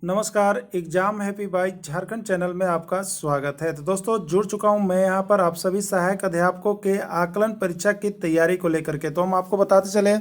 नमस्कार। Exam happy by Jharkhand channel में आपका स्वागत है। तो दोस्तों जुड़ चुका हूं मैं यहां पर आप सभी सहायक अध्यापकों के आकलन परीक्षा की तैयारी को लेकर के। तो हम आपको बताते चले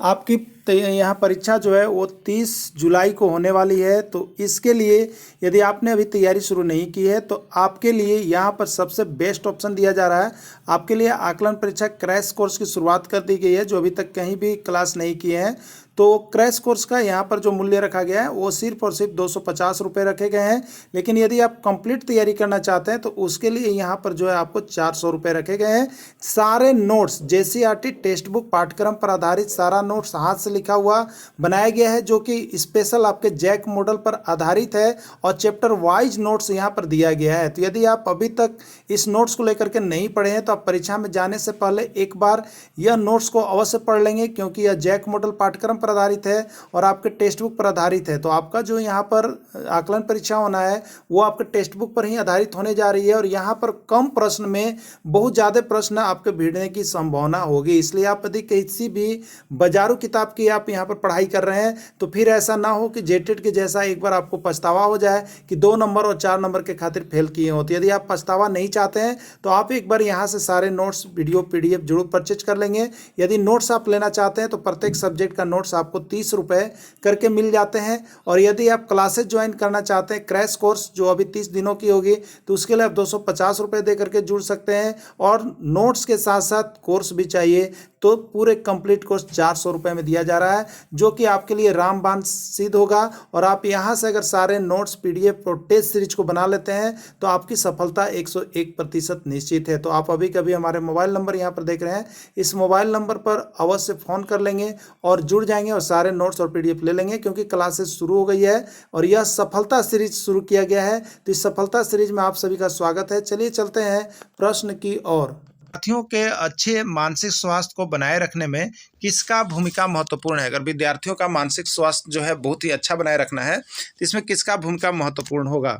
आपकी यहाँ परीक्षा जो है वो 30 जुलाई को होने वाली है। तो इसके लिए यदि आपने अभी तैयारी शुरू नहीं की है तो आपके लिए यहाँ पर सबसे बेस्ट ऑप्शन दिया जा रहा है। आपके लिए आकलन परीक्षा क्रैश कोर्स की शुरुआत कर दी गई है। जो अभी तक कहीं भी क्लास नहीं किए हैं तो क्रैश कोर्स का यहाँ पर जो मूल्य रखा गया है वो सिर्फ और सिर्फ 250 रुपये रखे गए हैं। लेकिन यदि आप कंप्लीट तैयारी करना चाहते हैं तो उसके लिए यहाँ पर जो है आपको 400 रुपये रखे गए हैं। सारे नोट्स जेसीईआरटी टेक्स्ट बुक पाठ्यक्रम पर आधारित सारा नोट्स हाथ से लिखा हुआ बनाया गया है, जो कि स्पेशल आपके जैक मॉडल पर आधारित है और चैप्टर वाइज नोट्स यहाँ पर दिया गया है। तो यदि आप अभी तक इस नोट्स को लेकर के नहीं पढ़े हैं तो आप परीक्षा में जाने से पहले एक बार यह नोट्स को अवश्य पढ़ लेंगे, क्योंकि यह जैक मॉडल पाठ्यक्रम पर आधारित है और आपके टेक्स्ट बुक पर आधारित है। तो आपका जो यहाँ पर आकलन परीक्षा होना है वो आपके टेक्स्ट बुक पर ही आधारित होने जा रही है और यहाँ पर कम प्रश्न में बहुत ज़्यादा प्रश्न आपके भिड़ने की संभावना होगी। इसलिए आप यदि किसी भी बाजारू किताब की आप यहाँ पर पढ़ाई कर रहे हैं तो फिर ऐसा ना हो कि जेटेड के जैसा एक बार आपको पछतावा हो जाए कि 2 नंबर और 4 नंबर के खातिर फेल किए हो। तो यदि आप पछतावा नहीं चाहते हैं तो आप एक बार यहाँ से सारे नोट्स वीडियो PDF जरूर परचेज कर लेंगे। यदि नोट्स आप लेना चाहते हैं तो प्रत्येक सब्जेक्ट का नोट्स आपको 30 रुपये करके मिल जाते हैं। और यदि आप क्लासेज ज्वाइन करना चाहते हैं क्रैश कोर्स जो अभी 30 दिनों की होगी तो उसके लिए आप 250 रुपये दे करके जुड़ सकते हैं। और नोट्स के साथ साथ कोर्स भी चाहिए तो पूरे कंप्लीट कोर्स 400 रुपये में दिया जा रहा है, जो कि आपके लिए रामबाण सिद्ध होगा। और आप यहाँ से अगर सारे नोट्स PDF और टेस्ट सीरीज को बना लेते हैं तो आपकी सफलता 101% निश्चित है। तो आप अभी कभी हमारे मोबाइल नंबर यहाँ पर देख रहे हैं, इस मोबाइल नंबर पर अवश्य फ़ोन कर लेंगे और जुड़ जाएंगे और सारे नोट्स और PDF ले लेंगे, क्योंकि क्लासेस शुरू हो गई है और यह सफलता सीरीज शुरू किया गया है। तो इस सफलता सीरीज में आप सभी का स्वागत है। चलिए चलते हैं प्रश्न की ओर। विद्यार्थियों के अच्छे मानसिक स्वास्थ्य को बनाए रखने में किसका भूमिका महत्वपूर्ण है? अगर विद्यार्थियों का मानसिक स्वास्थ्य जो है बहुत ही अच्छा बनाए रखना है तो इसमें किसका भूमिका महत्वपूर्ण होगा?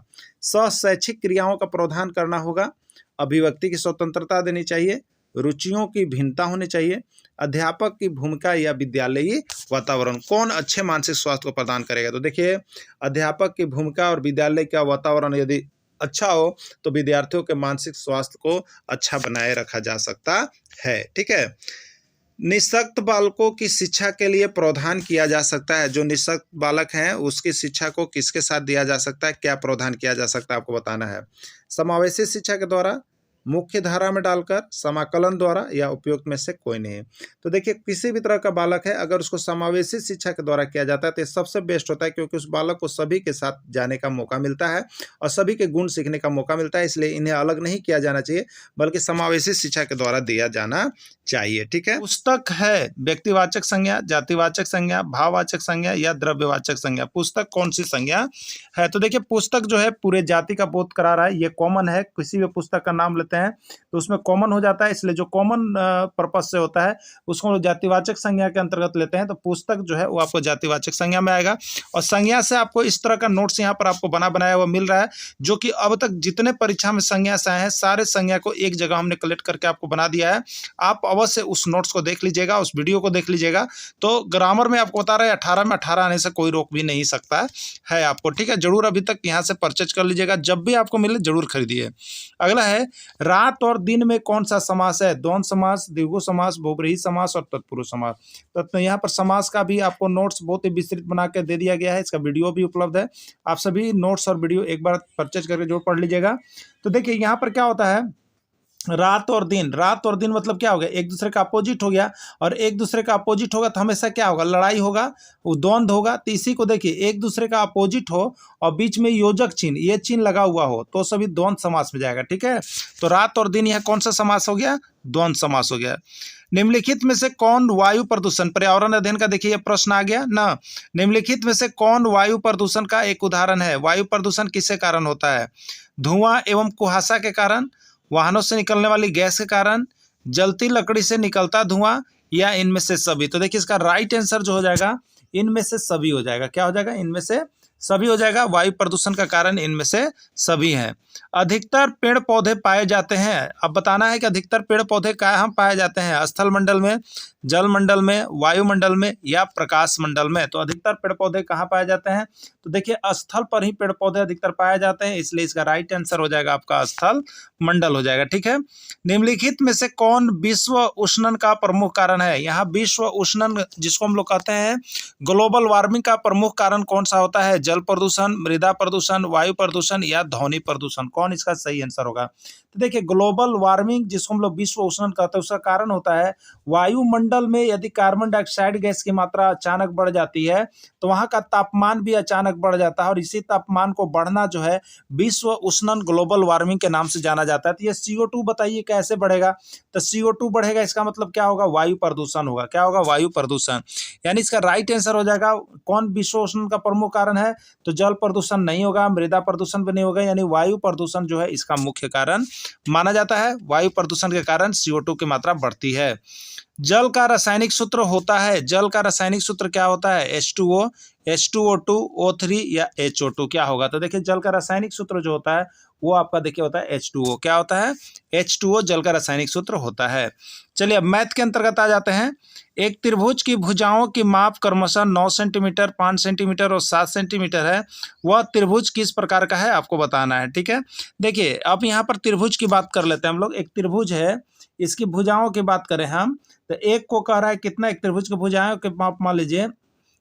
शैक्षिक क्रियाओं का प्रावधान करना होगा, अभिव्यक्ति की स्वतंत्रता देनी चाहिए, रुचियों की भिन्नता होनी चाहिए, अध्यापक की भूमिका या विद्यालयी वातावरण। कौन अच्छे मानसिक स्वास्थ्य को प्रदान करेगा? तो देखिए, अध्यापक की भूमिका और विद्यालय का वातावरण यदि अच्छा हो तो विद्यार्थियों के मानसिक स्वास्थ्य को अच्छा बनाए रखा जा सकता है। ठीक है। निःशक्त बालकों की शिक्षा के लिए प्रावधान किया जा सकता है। जो निःशक्त बालक हैं उसकी शिक्षा को किसके साथ दिया जा सकता है, क्या प्रावधान किया जा सकता है, आपको बताना है। समावेशी शिक्षा के द्वारा, मुख्य धारा में डालकर, समाकलन द्वारा या उपयुक्त में से कोई नहीं। तो देखिए, किसी भी तरह का बालक है अगर उसको समावेशी शिक्षा के द्वारा किया जाता है तो ये सबसे बेस्ट होता है, क्योंकि उस बालक को सभी के साथ जाने का मौका मिलता है और सभी के गुण सीखने का मौका मिलता है। इसलिए इन्हें अलग नहीं किया जाना चाहिए बल्कि समावेशी शिक्षा के द्वारा दिया जाना चाहिए। ठीक है। पुस्तक है व्यक्तिवाचक संज्ञा, जातिवाचक संज्ञा, भाववाचक संज्ञा या द्रव्यवाचक संज्ञा। पुस्तक कौन सी संज्ञा है? तो देखिए, पुस्तक जो है पूरे जाति का बोध करा रहा है, ये कॉमन है। किसी भी पुस्तक का नाम लेते हैं तो उसमें कॉमन हो जाता है, इसलिए जो कॉमन पर्पज से होता है उसको जातिवाचक संज्ञा के अंतर्गत लेते हैं। तो पुस्तक जो है वो आपको जातिवाचक संज्ञा में आएगा। और संज्ञा से आपको इस तरह का नोट्स यहाँ पर आपको बना बनाया हुआ मिल रहा है, जो कि अब तक जितने परीक्षा में संज्ञा से आए हैं सारे संज्ञा को एक जगह हमने कलेक्ट करके आपको बना दिया है। आप अवश्य उस नोट्स को देख लीजिएगा, उस वीडियो को देख लीजिएगा। तो ग्रामर में आपको बता रहा है 18 में 18 आने से कोई रोक भी नहीं सकता है आपको। ठीक है। जरूर अभी तक यहाँ से परचेज कर लीजिएगा, जब भी आपको मिले जरूर खरीदिए। अगला है, रात और दिन में कौन सा समास है? द्वंद्व समास, द्विगु समास, बहुब्रीहि समास और तत्पुरुष समास। तो यहाँ पर समास का भी आपको नोट्स बहुत ही विस्तृत बना के दे दिया गया है, इसका वीडियो भी उपलब्ध है। आप सभी नोट्स और वीडियो एक बार परचेज करके जो पढ़ लीजिएगा। तो देखिए, यहाँ पर क्या होता है, रात और दिन। रात और दिन मतलब क्या हो गया, एक दूसरे का अपोजिट हो गया, और एक दूसरे का अपोजिट होगा तो हमेशा क्या होगा, लड़ाई होगा, वो द्वंद्व होगा। तो इसी को देखिए, एक दूसरे का अपोजिट हो और बीच में योजक चिन्ह, ये चिन्ह लगा हुआ हो तो सभी द्वंद्व समास में जाएगा। ठीक है। तो रात और दिन यह कौन सा समास हो गया? द्वंद्व समास हो गया। निम्नलिखित में से कौन वायु प्रदूषण, पर्यावरण अध्ययन का देखिए ये प्रश्न आ गया ना। निम्नलिखित में से कौन वायु प्रदूषण का एक उदाहरण है? वायु प्रदूषण किसके कारण होता है? धुआं एवं कुहासा के कारण, वाहनों से निकलने वाली गैस के कारण, जलती लकड़ी से निकलता धुआं, या इनमें से सभी। तो देखिए, इसका राइट आंसर जो हो जाएगा इनमें से सभी हो जाएगा। क्या हो जाएगा? इनमें से सभी हो जाएगा। वायु प्रदूषण का कारण इनमें से सभी हैं। अधिकतर पेड़ पौधे पाए जाते हैं, अब बताना है कि अधिकतर पेड़ पौधे कहाँ पाए जाते हैं, स्थल मंडल में, जल मंडल में, वायुमंडल में या प्रकाश मंडल में। तो अधिकतर पेड़ पौधे कहाँ पाए जाते हैं, तो देखिए स्थल पर ही पेड़ पौधे अधिकतर पाए जाते हैं, इसलिए इसका राइट आंसर हो जाएगा आपका स्थल मंडल हो जाएगा। ठीक है, निम्नलिखित में से कौन विश्व उष्णन का प्रमुख कारण है। यहाँ विश्व उष्णन जिसको हम लोग कहते हैं ग्लोबल वार्मिंग का प्रमुख कारण कौन सा होता है, जल प्रदूषण, मृदा प्रदूषण, वायु प्रदूषण या ध्वनि प्रदूषण, कौन इसका सही आंसर होगा। तो देखिए ग्लोबल वार्मिंग जिसको हम लोग विश्व उष्णन कहते हैं उसका कारण होता है वायुमंडल में यदि कार्बन डाइऑक्साइड गैस की मात्रा अचानक बढ़ जाती है तो वहां का तापमान भी अचानक बढ़ जाता है, और इसी तापमान को बढ़ना जो है विश्व उष्णन ग्लोबल वार्मिंग के नाम से जाना जाता है। तो ये CO2 बताइए कैसे बढ़ेगा, तो CO2 बढ़ेगा, इसका मतलब क्या होगा, वायु प्रदूषण होगा। क्या होगा, वायु प्रदूषण। यानी इसका राइट आंसर हो जाएगा कौन विश्व उष्णन का प्रमुख कारण है, तो जल प्रदूषण नहीं होगा, मृदा प्रदूषण भी नहीं होगा, यानी वायु प्रदूषण जो है इसका मुख्य कारण माना जाता है। वायु प्रदूषण के कारण CO2 की मात्रा बढ़ती है। जल का रासायनिक सूत्र होता है, जल का रासायनिक सूत्र क्या होता है, H2O, H2O2, O3 या HO2, क्या होगा। तो देखिए जल का रासायनिक सूत्र जो होता है वो आपका देखिए होता है H2O। क्या होता है, H2O जल का रासायनिक सूत्र होता है। चलिए अब मैथ के अंतर्गत आ जाते हैं। एक त्रिभुज की भुजाओं की माप क्रमशः 9 सेंटीमीटर, 5 सेंटीमीटर और 7 सेंटीमीटर है। वह त्रिभुज किस प्रकार का है आपको बताना है। ठीक है, देखिए अब यहाँ पर त्रिभुज की बात कर लेते हैं हम लोग। एक त्रिभुज है, इसकी भुजाओं की बात करें हम तो एक को कह रहा है कितना, एक त्रिभुज की भुजाओं के माप मान लीजिए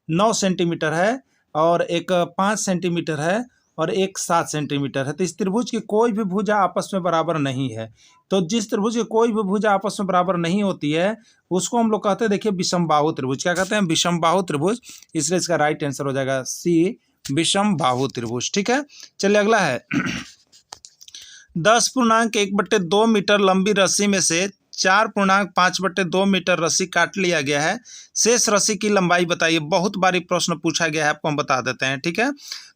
9 सेंटीमीटर है, और एक 5 सेंटीमीटर है, और एक 7 सेंटीमीटर है। तो इस त्रिभुज की कोई भी भुजा आपस में बराबर नहीं है। तो जिस त्रिभुज की कोई भी भुजा आपस में बराबर नहीं होती है उसको हम लोग कहते हैं देखिए विषमबाहु त्रिभुज। क्या कहते हैं, विषमबाहु त्रिभुज। इसलिए इसका राइट आंसर हो जाएगा सी, विषमबाहु त्रिभुज। ठीक है, चलिए अगला है 10.1/2 मीटर लंबी रस्सी में से 4.5/2 मीटर रस्सी काट लिया गया है, शेष रस्सी की लंबाई बताइए। बहुत बारी प्रश्न पूछा गया है, आपको हम बता देते हैं। ठीक है,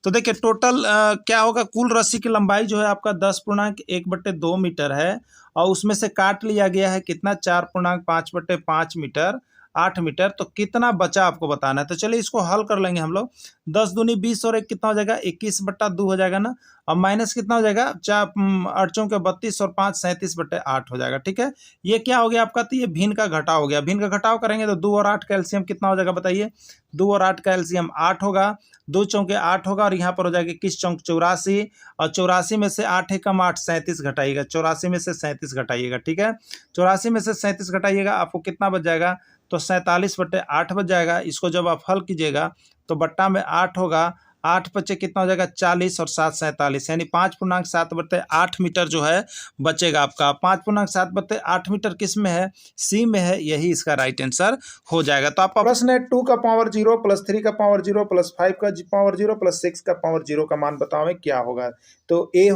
तो देखिए टोटल क्या होगा, कुल रस्सी की लंबाई जो है आपका 10.1/2 मीटर है, और उसमें से काट लिया गया है कितना, 4.5/5 मीटर, 8 मीटर। तो कितना बचा आपको बताना है। तो चलिए इसको हल कर लेंगे हम लोग। 10 दूनी 20 और 1 कितना हो जाएगा, 21/2 हो जाएगा ना। अब माइनस कितना हो जाएगा, 8 चौके 32 और 5 37/8 हो जाएगा। ठीक है, ये क्या हो गया आपका, तो ये भिन्न का घटाव हो गया। भिन्न का घटाव करेंगे तो 2 और 8 का एलसीएम कितना हो जाएगा बताइए, 2 और 8 का एलसीएम 8 होगा, 2 चौके 8 होगा, और यहाँ पर हो जाएगा किस चौक 84, और 84 में से 8 कम 8 37 घटाइएगा, 84 में से 37 घटाइएगा। ठीक है, 84 में से 37 घटाइएगा, आपको कितना बच जाएगा, तो 47/8 बच जाएगा। इसको जब आप हल कीजिएगा तो बट्टा में 8 होगा, 8 बचे कितना हो जाएगा 40, और 7 47, यानी 5.7/8 मीटर जो है बचेगा आपका। 5.7/8 मीटर किस में है, सी में है, यही इसका राइट आंसर हो जाएगा। तो आपका प्रश्न है 2 का पावर 0 प्लस 3 का पावर 0 प्लस 5 का पावर 0 प्लस 6 का पावर 0 का मान बताओ क्या होगा। तो ए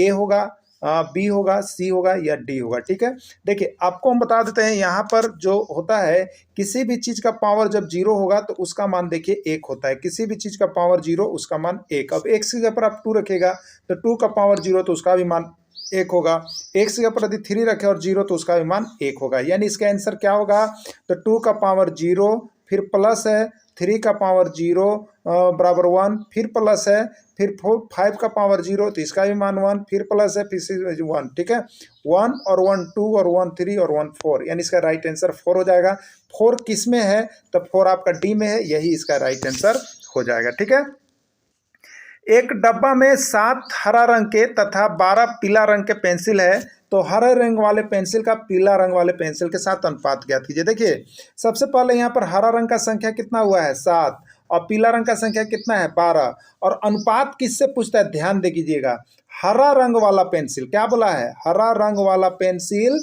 होगा, बी होगा, सी होगा या डी होगा। ठीक है, देखिए आपको हम बता देते हैं यहाँ पर जो होता है किसी भी चीज का पावर जब 0 होगा तो उसका मान देखिए 1 होता है, किसी भी चीज का पावर 0 उसका मान 1। अब x की जगह पर आप 2 रखेगा तो 2 का पावर 0 तो उसका भी मान 1 होगा, x की जगह पर यदि 3 रखे और 0 तो उसका भी मान 1 होगा। यानी इसका आंसर क्या होगा, तो 2 का पावर 0 फिर प्लस है 3 का पावर 0 बराबर 1, फिर प्लस है, फिर 5 का पावर 0 तो इसका भी मान 1, फिर प्लस है, फिर 1। ठीक है, 1 और 1 2 और 1 3 और 1 4, यानी इसका राइट आंसर 4 हो जाएगा। 4 किस में है, तो 4 आपका डी में है, यही इसका राइट आंसर हो जाएगा। ठीक है, एक डब्बा में 7 हरा रंग के तथा 12 पीला रंग के पेंसिल है, तो हरे रंग वाले पेंसिल का पीला रंग वाले पेंसिल के साथ अनुपात ज्ञात कीजिए। देखिए सबसे पहले यहाँ पर हरा रंग का संख्या कितना हुआ है 7, और पीला रंग का संख्या कितना है 12, और अनुपात किससे पूछता है, ध्यान दे कीजिएगा, हरा रंग वाला पेंसिल, क्या बोला है, हरा रंग वाला पेंसिल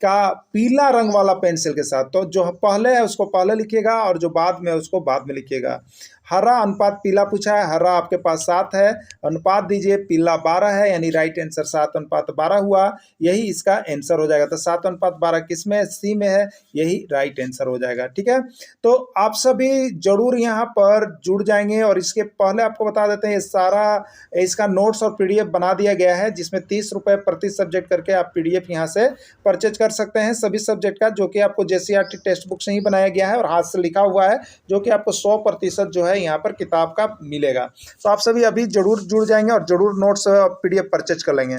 का पीला रंग वाला पेंसिल के साथ। तो जो पहले है उसको पहले लिखिएगा और जो बाद में है उसको बाद में लिखिएगा। हरा अनुपात पीला पूछा है, हरा आपके पास 7 है, अनुपात दीजिए, पीला 12 है, यानी राइट आंसर 7:12 हुआ, यही इसका आंसर हो जाएगा। तो 7:12 किस में है, सी में है, यही राइट आंसर हो जाएगा। ठीक है, तो आप सभी जरूर यहाँ पर जुड़ जाएंगे, और इसके पहले आपको बता देते हैं ये सारा इसका नोट्स और PDF बना दिया गया है, जिसमें 30 रुपये प्रति सब्जेक्ट करके आप PDF यहाँ से परचेज कर सकते हैं सभी सब्जेक्ट का, जो कि आपको JCRT टेक्स्ट बुक से ही बनाया गया है और हाथ से लिखा हुआ है, जो कि आपको 100% जो है है यहाँ पर किताब का मिलेगा। तो आप सभी अभी जरूर जुड़ जाएंगे और जरूर नोट्स PDF परचेज कर लेंगे।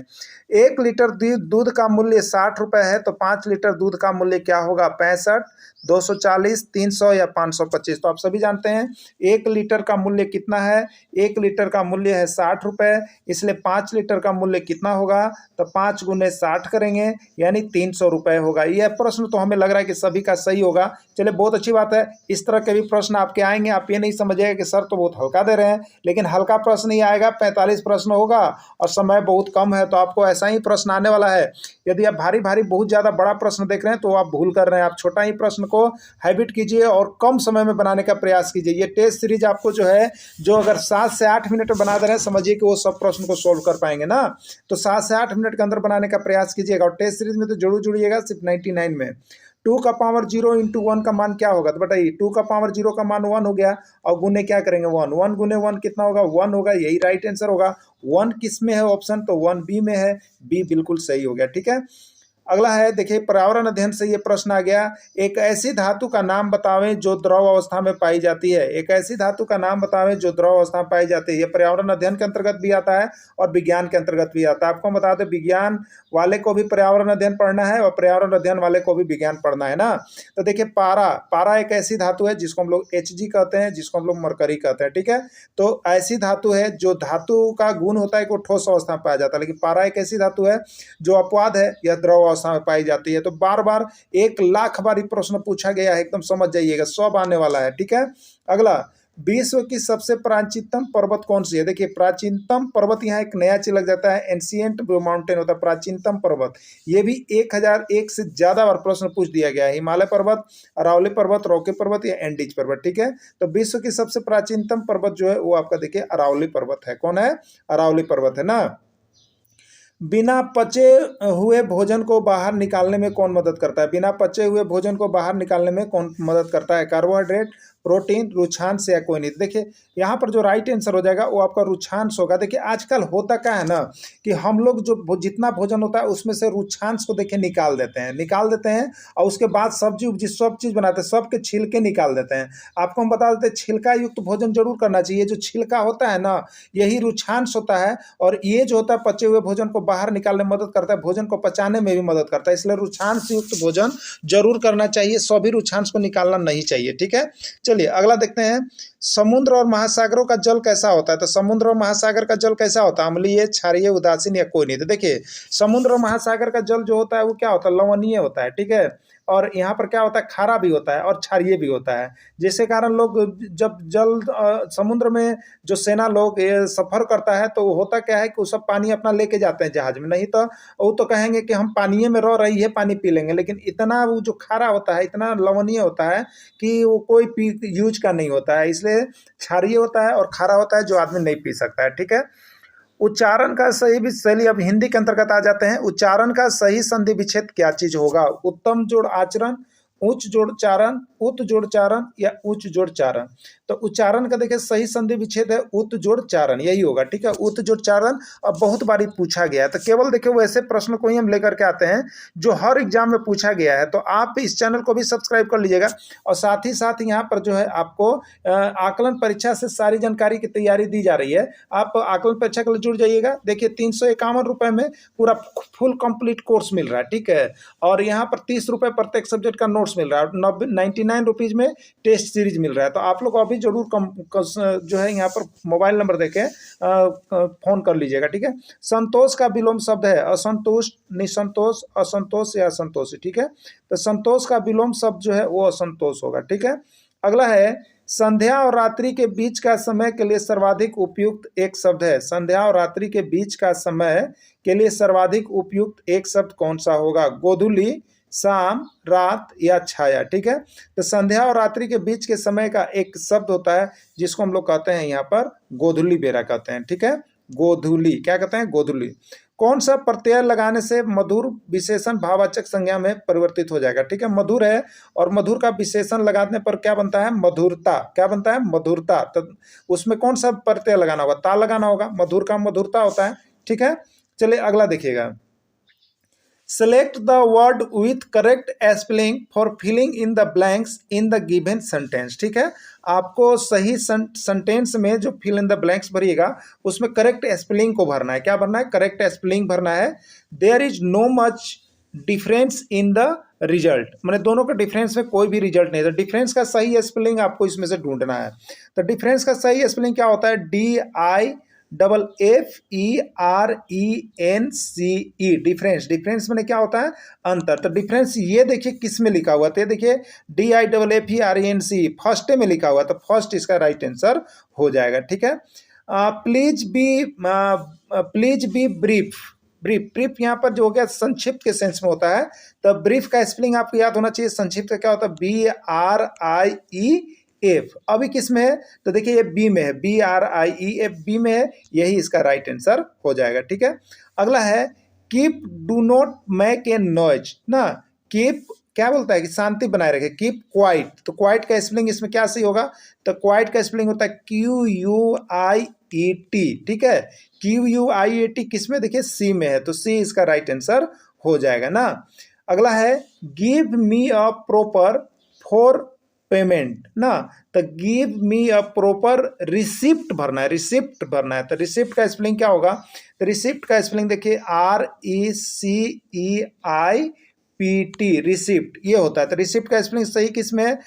1 लीटर दूध का मूल्य 60 रुपये है, तो 5 लीटर दूध का मूल्य क्या होगा? 65, 240, 300 या 525। तो आप सभी जानते हैं 1 लीटर का मूल्य कितना है? 1 लीटर का मूल्य है 60 रुपये, इसलिए 5 लीटर का मूल्य कितना होगा? तो 5 गुने 60 करेंगे यानी 300 रुपये होगा। यह प्रश्न तो हमें लग रहा है कि सभी का सही होगा। चलिए बहुत अच्छी बात है, इस तरह के भी प्रश्न आपके आएंगे। आप ये नहीं समझिएगा कि सर तो बहुत हल्का दे रहे हैं, लेकिन हल्का प्रश्न ही आएगा। 45 प्रश्न होगा और समय बहुत कम है, तो आपको ऐसा ही प्रश्न आने वाला है। यदि आप भारी भारी बहुत ज़्यादा बड़ा प्रश्न देख रहे हैं तो आप भूल कर रहे हैं। आप छोटा ही प्रश्न को हैबिट कीजिए और कम समय में बनाने का प्रयास कीजिए। ये टेस्ट सीरीज आपको जो है, जो अगर 7 से 8 मिनट में बना दे रहे हैं, समझिए कि वो सब प्रश्न को सोल्व कर पाएंगे ना। तो 7 से 8 मिनट के अंदर बनाने का प्रयास कीजिएगा और टेस्ट सीरीज में तो जरूर जुड़िएगा। सिर्फ 99 में 2 का पावर 0 इंटू 1 का मान क्या होगा? तो बताइए, 2 का पावर 0 का मान 1 हो गया और गुने क्या करेंगे? 1 गुने 1 कितना होगा? 1 होगा। यही राइट आंसर होगा। 1 किस में है ऑप्शन? तो 1B में है। बी बिल्कुल सही हो गया। ठीक है, अगला है, देखिए पर्यावरण अध्ययन से ये प्रश्न आ गया। एक ऐसी धातु का नाम बतावें जो द्रव अवस्था में पाई जाती है। एक ऐसी धातु का नाम बतावें जो द्रव अवस्था में पाई जाती है। ये पर्यावरण अध्ययन के अंतर्गत भी आता है और विज्ञान के अंतर्गत भी आता है। आपको बता दें, विज्ञान वाले को भी पर्यावरण अध्ययन पढ़ना है और पर्यावरण अध्ययन वाले को भी विज्ञान पढ़ना है ना। तो देखिए, पारा एक ऐसी धातु है जिसको हम लोग Hg कहते हैं, जिसको हम लोग मरकरी कहते हैं। ठीक है, तो ऐसी धातु है जो धातु का गुण होता है कि वो ठोस अवस्था में पाया जाता है, लेकिन पारा एक ऐसी धातु है जो अपवाद है, यह द्रव अवस्था में पाई जाती है। तो बार बार 1 लाख बार प्रश्न पूछा गया है, एकदम समझ जाइएगा, सब आने वाला है। ठीक है, अगला, विश्व की सबसे प्राचीनतम पर्वत कौन सी है? देखिए, प्राचीनतम पर्वत, यहाँ एक नया चीज लग जाता है, एंशिएंट माउंटेन होता है प्राचीनतम पर्वत। ये भी 1001 से ज्यादा बार प्रश्न पूछ दिया गया है। हिमालय पर्वत, अरावली पर्वत, रॉकी पर्वत या एंडीज पर्वत। ठीक है, तो विश्व की सबसे प्राचीनतम पर्वत जो है वो आपका देखिए अरावली पर्वत है। कौन है? अरावली पर्वत है ना। बिना पचे हुए भोजन को बाहर निकालने में कौन मदद करता है? बिना पचे हुए भोजन को बाहर निकालने में कौन मदद करता है? कार्बोहाइड्रेट, प्रोटीन, रुक्षांश या कोई नहीं। देखिए, यहाँ पर जो राइट आंसर हो जाएगा वो आपका रुक्षांश होगा। देखिए, आजकल होता क्या है ना कि हम लोग जो जितना भोजन होता है उसमें से रुक्षांश को देखिए निकाल देते हैं और उसके बाद सब्जी उब्जी सब चीज़ बनाते हैं, सब के छिलके निकाल देते हैं। आपको हम बता देते हैं, छिलका युक्त भोजन जरूर करना चाहिए। जो छिलका होता है ना, यही रुक्षांश होता है और ये जो होता है पचे हुए भोजन को बाहर निकालने में मदद करता है, भोजन को पचाने में भी मदद करता है। इसलिए रुक्षांश युक्त भोजन जरूर करना चाहिए, सभी रुक्षांश को निकालना नहीं चाहिए। ठीक है, चलिए अगला देखते हैं। समुद्र और महासागरों का जल कैसा होता है? तो समुद्र और महासागर का जल कैसा होता है? अम्लीय, क्षारीय, उदासीन या कोई नहीं। तो देखिए, समुद्र और महासागर का जल जो होता है वो क्या होता है? लवणीय होता है। ठीक है, और यहाँ पर क्या होता है? खारा भी होता है और क्षारीय भी होता है, जिसके कारण लोग जब समुद्र में जो सेना लोग सफर करता है तो होता क्या है कि वो सब पानी अपना लेके जाते हैं जहाज में। नहीं तो वो तो कहेंगे कि हम पानी में रह रही है, पानी पी लेंगे, लेकिन इतना वो जो खारा होता है, इतना लवणीय होता है कि वो कोई पी यूज का नहीं होता है। इसलिए क्षारीय होता है और खारा होता है, जो आदमी नहीं पी सकता है। ठीक है, उच्चारण का सही भी, चलिए अब हिंदी के अंतर्गत आ जाते हैं। उच्चारण का सही संधि विच्छेद क्या चीज होगा? उत्तम जोड़ आचरण, उच्च जोड़ चारण, उत जोड़ चारण या उच्च जोड़ चारण। तो उच्चारण का देखिए सही संधि विच्छेद है उत जोड़ चारण, यही होगा। ठीक है, उत जोड़ चारण अब बहुत बारी पूछा गया है। तो केवल देखिए वैसे प्रश्न को ही हम लेकर के आते हैं जो हर एग्जाम में पूछा गया है। तो आप इस चैनल को भी सब्सक्राइब कर लीजिएगा और साथ ही साथ यहाँ पर जो है आपको आकलन परीक्षा से सारी जानकारी की तैयारी दी जा रही है। आप आकलन परीक्षा के लिए जुड़ जाइएगा। देखिए, 351 रुपये में पूरा फुल कंप्लीट कोर्स मिल रहा है। ठीक है, और यहाँ पर 30 रुपये प्रत्येक सब्जेक्ट का नोट्स मिल रहा है, 99 रुपीज़ में टेस्ट सीरीज मिल रहा है। तो आप लोग अभी जरूर जो है यहाँ पर मोबाइल नंबर देके फोन कर लीजिएगा। ठीक है, संतोष का विलोम शब्द है असंतुष्ट, निसंतोष, असंतोष या असंतोष। ठीक है, तो संतोष का विलोम शब्द जो है वो असंतोष होगा। ठीक है, अगला है, संध्या और रात्रि के बीच का समय के लिए सर्वाधिक उपयुक्त एक शब्द है। संध्या और रात्रि के बीच का समय के लिए सर्वाधिक उपयुक्त एक शब्द कौन सा होगा? गोधूली, शाम, रात या छाया। ठीक है, तो संध्या और रात्रि के बीच के समय का एक शब्द होता है जिसको हम लोग कहते हैं यहाँ पर गोधूली बेरा कहते हैं। ठीक है, गोधूली, क्या कहते हैं? गोधूली। कौन सा प्रत्यय लगाने से मधुर विशेषण भाववाचक संज्ञा में परिवर्तित हो जाएगा? ठीक है, मधुर है और मधुर का विशेषण लगाने पर क्या बनता है? मधुरता। क्या बनता है? मधुरता। तो उसमें कौन सा प्रत्यय लगाना होगा? ता लगाना होगा। मधुर का मधुरता होता है। ठीक है, चलिए अगला देखिएगा। Select the word with correct spelling for filling in the blanks in the given sentence. ठीक है, आपको सही सेंटेंस में जो फिल इन द ब्लैंक्स भरिएगा उसमें करेक्ट स्पेलिंग को भरना है। क्या भरना है? करेक्ट स्पेलिंग भरना है। There is no much difference in the result, मैंने दोनों के डिफरेंस में कोई भी रिजल्ट नहीं है। तो डिफरेंस का सही स्पेलिंग आपको इसमें से ढूंढना है। तो डिफरेंस का सही स्पेलिंग क्या होता है? DIFFERENCE। डिफरेंस, डिफरेंस मैंने क्या होता है? अंतर। तो डिफरेंस ये देखिए किस में लिखा हुआ था, देखिए DIFFERENCE फर्स्ट में लिखा हुआ, तो फर्स्ट इसका राइट आंसर हो जाएगा। ठीक है, please be brief. Brief, brief यहाँ पर जो हो गया संक्षिप्त के सेंस में होता है। तो ब्रीफ का स्पेलिंग आपको याद होना चाहिए। संक्षिप्त का क्या होता है? BRIEF। अभी किस में है? तो देखिए ये बी में है, BRIEF बी में है, यही इसका राइट आंसर हो जाएगा। ठीक है, अगला है keep do not make a noise ना। कीप क्या बोलता है कि शांति बनाए रखे। कीप क्वाइट, तो क्वाइट का स्पेलिंग इसमें क्या सही होगा? तो क्वाइट का स्पेलिंग होता है QUIET। ठीक है, QUIET किस में? देखिए सी में है, तो सी इसका राइट आंसर हो जाएगा ना। अगला है give me a proper for payment ना। तो give me a proper receipt भरना है, रिसिप्ट भरना है। तो रिसिप्ट का स्पेलिंग क्या होगा? तो रिसिप्ट का स्पेलिंग देखिए RECEIPT, रिसिप्ट ये होता है। तो रिसिप्ट का स्पेलिंग सही किस में है?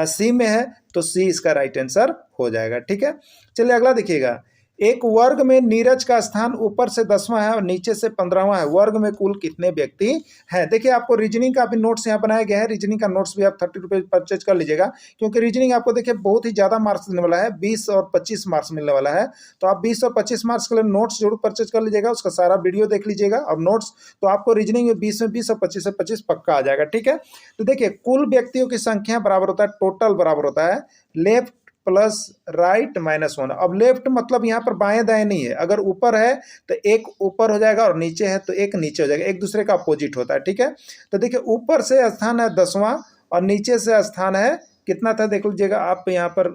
सी में है, तो सी इसका राइट आंसर हो जाएगा। ठीक है, चलिए अगला देखिएगा। एक वर्ग में नीरज का स्थान ऊपर से 10वां है और नीचे से 15वां है। वर्ग में कुल कितने व्यक्ति हैं? देखिए आपको रीजनिंग का भी नोट्स यहाँ बनाया गया है। रीजनिंग का नोट्स भी आप 30 रुपये परचेज कर लीजिएगा, क्योंकि रीजनिंग आपको देखिए बहुत ही ज़्यादा मार्क्स देने वाला है, 20 और 25 मार्क्स मिलने वाला है। तो आप 20 और 25 मार्क्स के लिए नोट्स जरूर परचेज कर लीजिएगा, उसका सारा वीडियो देख लीजिएगा और नोट्स, तो आपको रीजनिंग में 20 में 20 और 25 से 25 पक्का आ जाएगा। ठीक है, तो देखिए कुल व्यक्तियों की संख्या बराबर होता है, टोटल बराबर होता है लेफ्ट प्लस राइट माइनस 1। अब लेफ्ट मतलब यहाँ पर बाएं दाएं नहीं है, अगर ऊपर है तो एक ऊपर हो जाएगा और नीचे है तो एक नीचे हो जाएगा, एक दूसरे का अपोजिट होता है। ठीक है, तो देखिए ऊपर से स्थान है 10वां और नीचे से स्थान है कितना था देख लीजिएगा आप यहाँ पर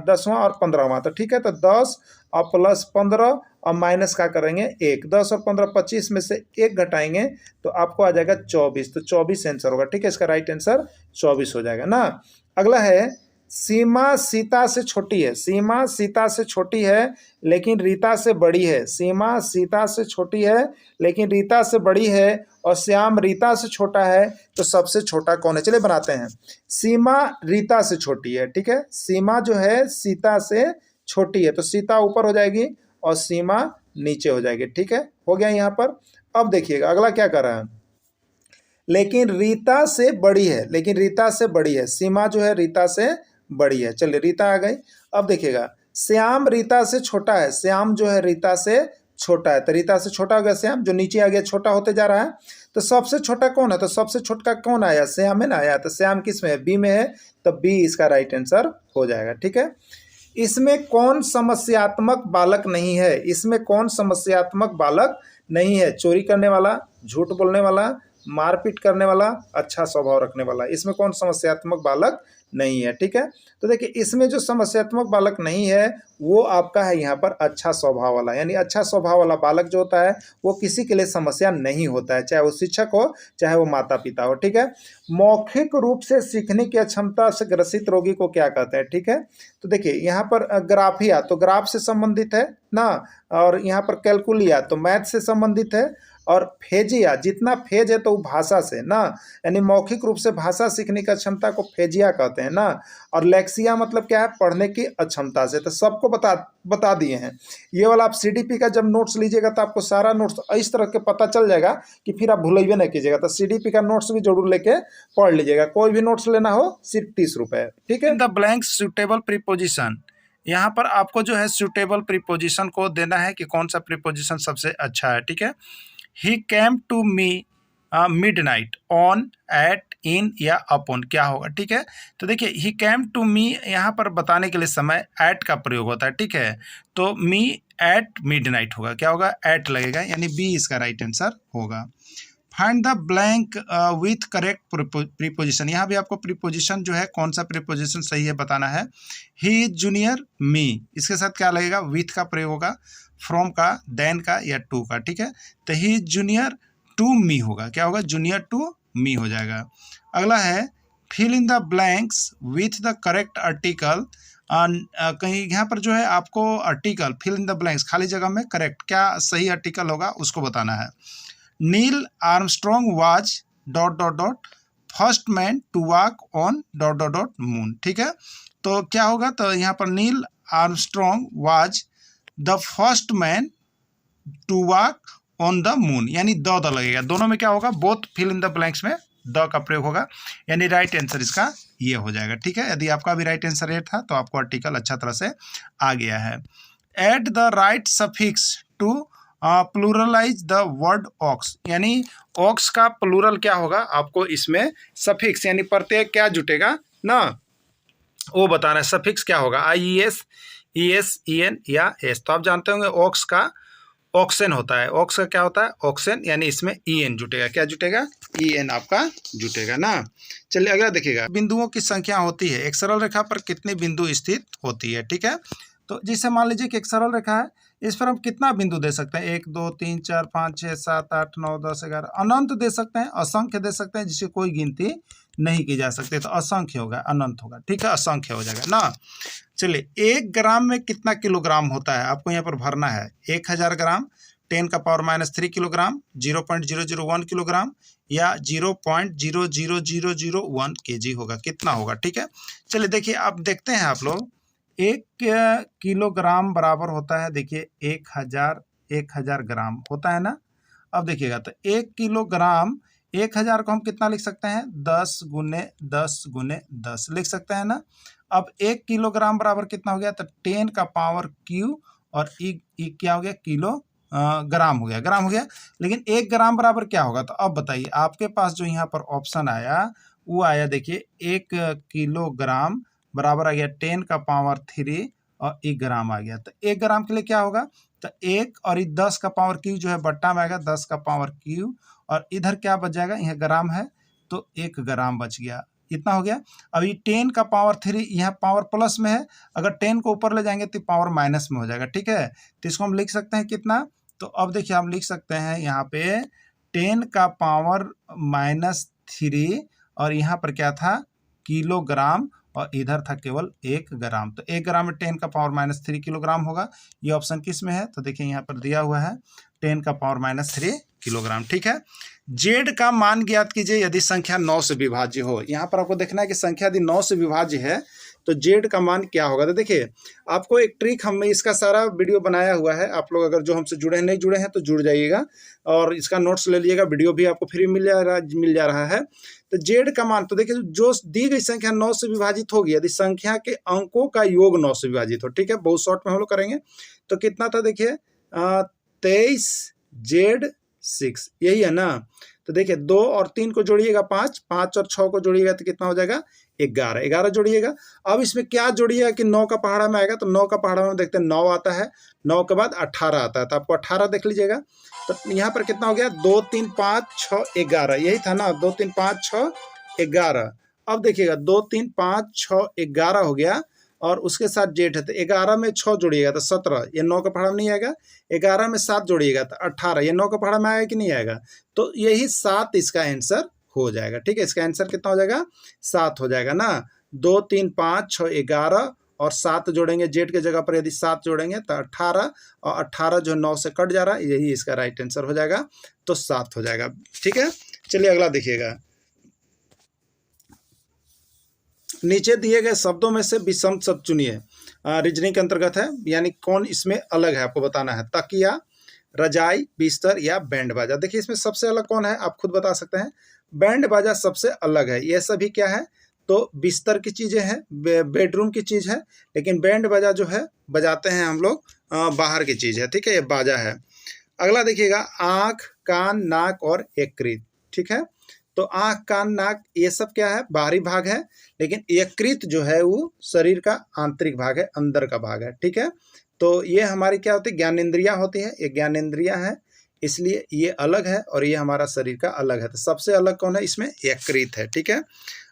10वां और 15वां। तो ठीक है, तो 10 और प्लस 15 और माइनस का करेंगे 1, 10 और 15 25 में से 1 घटाएंगे तो आपको आ जाएगा 24। तो 24 आंसर होगा। ठीक है, इसका राइट आंसर 24 हो जाएगा ना। अगला है सीमा सीता से छोटी है। सीमा सीता से छोटी है लेकिन रीता से बड़ी है। सीमा सीता से छोटी है लेकिन रीता से बड़ी है और श्याम रीता से छोटा है, तो सबसे छोटा कौन है? चलिए बनाते हैं। सीमा रीता से छोटी है। ठीक है, सीमा जो है सीता से छोटी है, तो सीता ऊपर हो जाएगी और सीमा नीचे हो जाएगी। ठीक है, हो गया यहाँ पर। अब देखिएगा अगला क्या कर रहा है, लेकिन रीता से बड़ी है। लेकिन रीता से बड़ी है, सीमा जो है रीता से बड़ी है। चलिए रीता आ गई। अब देखिएगा श्याम रीता से छोटा है। श्याम जो है रीता से छोटा है, तो रीता से छोटा हो गया श्याम, जो नीचे आ गया छोटा होते जा रहा है। तो सबसे छोटा कौन है? तो सबसे छोटा कौन आया? श्याम है ना आया। तो श्याम किस में है? बी में है, तो बी इसका राइट आंसर हो जाएगा। ठीक है, इसमें कौन समस्यात्मक बालक नहीं है? इसमें कौन समस्यात्मक बालक नहीं है? चोरी करने वाला, झूठ बोलने वाला, मारपीट करने वाला, अच्छा स्वभाव रखने वाला, इसमें कौन समस्यात्मक बालक नहीं है? ठीक है, तो देखिए इसमें जो समस्यात्मक बालक नहीं है वो आपका है यहाँ पर अच्छा स्वभाव वाला। यानी अच्छा स्वभाव वाला बालक जो होता है वो किसी के लिए समस्या नहीं होता है, चाहे वो शिक्षक हो चाहे वो माता पिता हो। ठीक है, मौखिक रूप से सीखने की अक्षमता से ग्रसित रोगी को क्या कहते हैं? ठीक है, तो देखिए यहाँ पर ग्राफिया तो ग्राफ से संबंधित है ना, और यहाँ पर कैलकुलिया तो मैथ से संबंधित है, और फेजिया जितना फेज है तो वो भाषा से ना, यानी मौखिक रूप से भाषा सीखने की क्षमता को फेजिया कहते हैं ना। और लेक्सिया मतलब क्या है? पढ़ने की अक्षमता से। तो सबको बता दिए हैं। ये वाला आप सीडीपी का जब नोट्स लीजिएगा तो आपको सारा नोट्स इस तरह के पता चल जाएगा कि फिर आप भूलिए नहीं कीजिएगा। तो सीडीपी का नोट्स भी जरूर लेके पढ़ लीजिएगा। कोई भी नोट्स लेना हो सिर्फ 30 रुपये। ठीक है, द ब्लैंक सुटेबल प्रीपोजिशन, यहाँ पर आपको जो है सुटेबल प्रीपोजिशन को देना है कि कौन सा प्रीपोजिशन सबसे अच्छा है। ठीक है, he came to me midnight, on, at, in या अपॉन क्या होगा? ठीक है, तो देखिए ही केम टू मी यहाँ पर बताने के लिए समय एट का प्रयोग होता है। ठीक है, तो मी एट मिडनाइट होगा, क्या होगा? एट लगेगा, यानी बी इसका राइट आंसर होगा। Find the blank with correct preposition, यहाँ भी आपको प्रीपोजिशन जो है कौन सा प्रीपोजिशन सही है बताना है। ही इज जूनियर मी, इसके साथ क्या लगेगा? विथ का प्रयोग होगा, फ्रॉम का, देन का या टू का। ठीक है, तो he is junior to me होगा, क्या होगा, जूनियर टू मी हो जाएगा। अगला है fill in the blanks with the correct article. कहीं यहाँ पर जो है आपको article fill in the blanks, खाली जगह में करेक्ट क्या सही आर्टिकल होगा उसको बताना है। Neil Armstrong was dot dot dot first man to walk on dot dot dot moon, ठीक है। तो क्या होगा, तो यहाँ पर Neil Armstrong was the first man to walk on the moon, यानी द लगेगा, दोनों में क्या होगा, both fill in the blanks में द का प्रयोग होगा, यानी राइट आंसर इसका ये हो जाएगा, ठीक है। यदि आपका भी राइट आंसर ये था तो आपको आर्टिकल अच्छा तरह से आ गया है। Add the right suffix to pluralise the word ox, यानी ऑक्स का प्लूरल क्या होगा, आपको इसमें सफिक्स यानी प्रत्यय क्या जुटेगा ना, वो बताना है। सफिक्स क्या होगा, IES, ES, EN या S। तो आप जानते होंगे ऑक्स का ऑक्सेन होता है, ऑक्स का क्या होता है, ऑक्सेन, यानी इसमें EN जुटेगा, क्या जुटेगा, EN आपका जुटेगा ना। चलिए अगला देखिएगा, बिंदुओं की संख्या होती है एक सरल रेखा पर कितने बिंदु स्थित होती है, ठीक है। तो जैसे मान लीजिए कि एक सरल रेखा है, इस पर हम कितना बिंदु दे सकते हैं, 1 2 3 4 5 6 7 8 9 10 11, अनंत दे सकते हैं, असंख्य दे सकते हैं, जिसकी कोई गिनती नहीं की जा सकती, तो असंख्य होगा, अनंत होगा, ठीक है, असंख्य हो जाएगा ना। चलिए 1 ग्राम में कितना किलोग्राम होता है, आपको यहाँ पर भरना है। 1000 ग्राम, 10⁻³ किलोग्राम, 0.001 किलोग्राम या 0.00001 kg होगा, कितना होगा, ठीक है। चलिए देखिए, अब देखते हैं आप लोग, 1 किलोग्राम बराबर होता है, देखिए 1000 ग्राम होता है ना। अब देखिएगा, तो 1 किलोग्राम, 1000 को हम कितना लिख सकते हैं, 10 × 10 × 10 लिख सकते हैं ना। अब 1 किलोग्राम बराबर कितना हो गया, तो 10⁻³ और ई क्या हो गया, किलो ग्राम हो गया, ग्राम हो गया। लेकिन 1 ग्राम बराबर क्या होगा, तो अब बताइए, आपके पास जो यहाँ पर ऑप्शन आया वो आया, देखिए 1 किलोग्राम बराबर आ गया 10⁻³ और 1 ग्राम आ गया। तो 1 ग्राम के लिए क्या होगा, तो 1 और 10⁻³ जो है बट्टा में आएगा 10⁻³ और इधर क्या बच जाएगा, यह ग्राम है तो 1 ग्राम बच गया, इतना हो गया। अब ये 10⁻³ यहाँ पावर प्लस में है, अगर 10 को ऊपर ले जाएंगे तो पावर माइनस में हो जाएगा, ठीक है। तो इसको हम लिख सकते हैं कितना, तो अब देखिए हम लिख सकते हैं यहाँ पे 10⁻³ और यहाँ पर क्या था, किलोग्राम, और इधर था केवल 1 ग्राम। तो 1 ग्राम में 10⁻³ किलोग्राम होगा। ये ऑप्शन किस में है, तो देखिए यहाँ पर दिया हुआ है 10⁻³ किलोग्राम, ठीक है। जेड का मान ज्ञात कीजिए यदि संख्या 9 से विभाज्य हो। यहाँ पर आपको देखना है कि संख्या यदि 9 से विभाज्य है तो जेड का मान क्या होगा। तो देखिए आपको एक ट्रिक, हमने इसका सारा वीडियो बनाया हुआ है, आप लोग अगर जो हमसे जुड़े हैं, नहीं जुड़े हैं तो जुड़ जाइएगा और इसका नोट्स ले लीजिएगा, वीडियो भी आपको फ्री मिल जा रहा है। तो जेड का मान, तो देखिए जो दी गई संख्या 9 से विभाजित होगी, यदि संख्या के अंकों का योग 9 से विभाजित हो, ठीक है, बहुत शॉर्ट में हम लोग करेंगे, तो कितना था, देखिए 23Z6, यही है ना। तो देखिए 2 और 3 को जोड़िएगा 5, 5 और 6 को जोड़िएगा तो कितना हो जाएगा, 11, 11 जोड़िएगा। अब इसमें क्या जोड़िएगा कि 9 का पहाड़ा में आएगा, तो 9 का पहाड़ा में देखते हैं 9 आता है, 9 के बाद 18 आता है, तो आपको 18 देख लीजिएगा। तो यहाँ पर कितना हो गया, 2 3 5 6 11, यही था ना, 2 3 5 6 11। अब देखिएगा 2 3 5 6 11 हो गया और उसके साथ जेड है, तो 11 में 6 जोड़िएगा तो 17, ये 9 का पहाड़ा में नहीं आएगा। 11 में 7 जोड़िएगा तो 18, ये 9 का पहाड़ा में आएगा कि नहीं आएगा, तो यही 7 इसका आंसर हो जाएगा, ठीक है। इसका आंसर कितना हो जाएगा, 7 हो जाएगा ना। 2 3 5 6 11 और 7 जोड़ेंगे, जेड के जगह पर यदि 7 जोड़ेंगे तो 18, और 18 जो 9 से कट जा रहा है, यही इसका राइट आंसर हो जाएगा, तो 7 हो जाएगा, ठीक है। चलिए अगला देखिएगा, नीचे दिए गए शब्दों में से विषम शब्द चुनिए। रीजनिंग के अंतर्गत है, यानी कौन इसमें अलग है आपको बताना है। तकिया, रजाई, बिस्तर या बैंड बाजा। देखिए इसमें सबसे अलग कौन है, आप खुद बता सकते हैं। बैंड बाजा सबसे अलग है। ये सभी क्या है, तो बिस्तर की चीज़ें हैं, बेडरूम की चीज़ है, लेकिन बैंड बाजा जो है बजाते हैं हम लोग, बाहर की चीज़ है, ठीक है, ये बाजा है। अगला देखिएगा, आँख, कान, नाक और यकृत, ठीक है। तो आँख, कान, नाक ये सब क्या है, बाहरी भाग है, लेकिन यकृत जो है वो शरीर का आंतरिक भाग है, अंदर का भाग है, ठीक है। तो ये हमारी क्या होती है, ज्ञानेंद्रियाँ होती है, ये ज्ञानेंद्रियाँ है, इसलिए ये अलग है और ये हमारा शरीर का अलग है। तो सबसे अलग कौन है, इसमें यकृत है, ठीक है।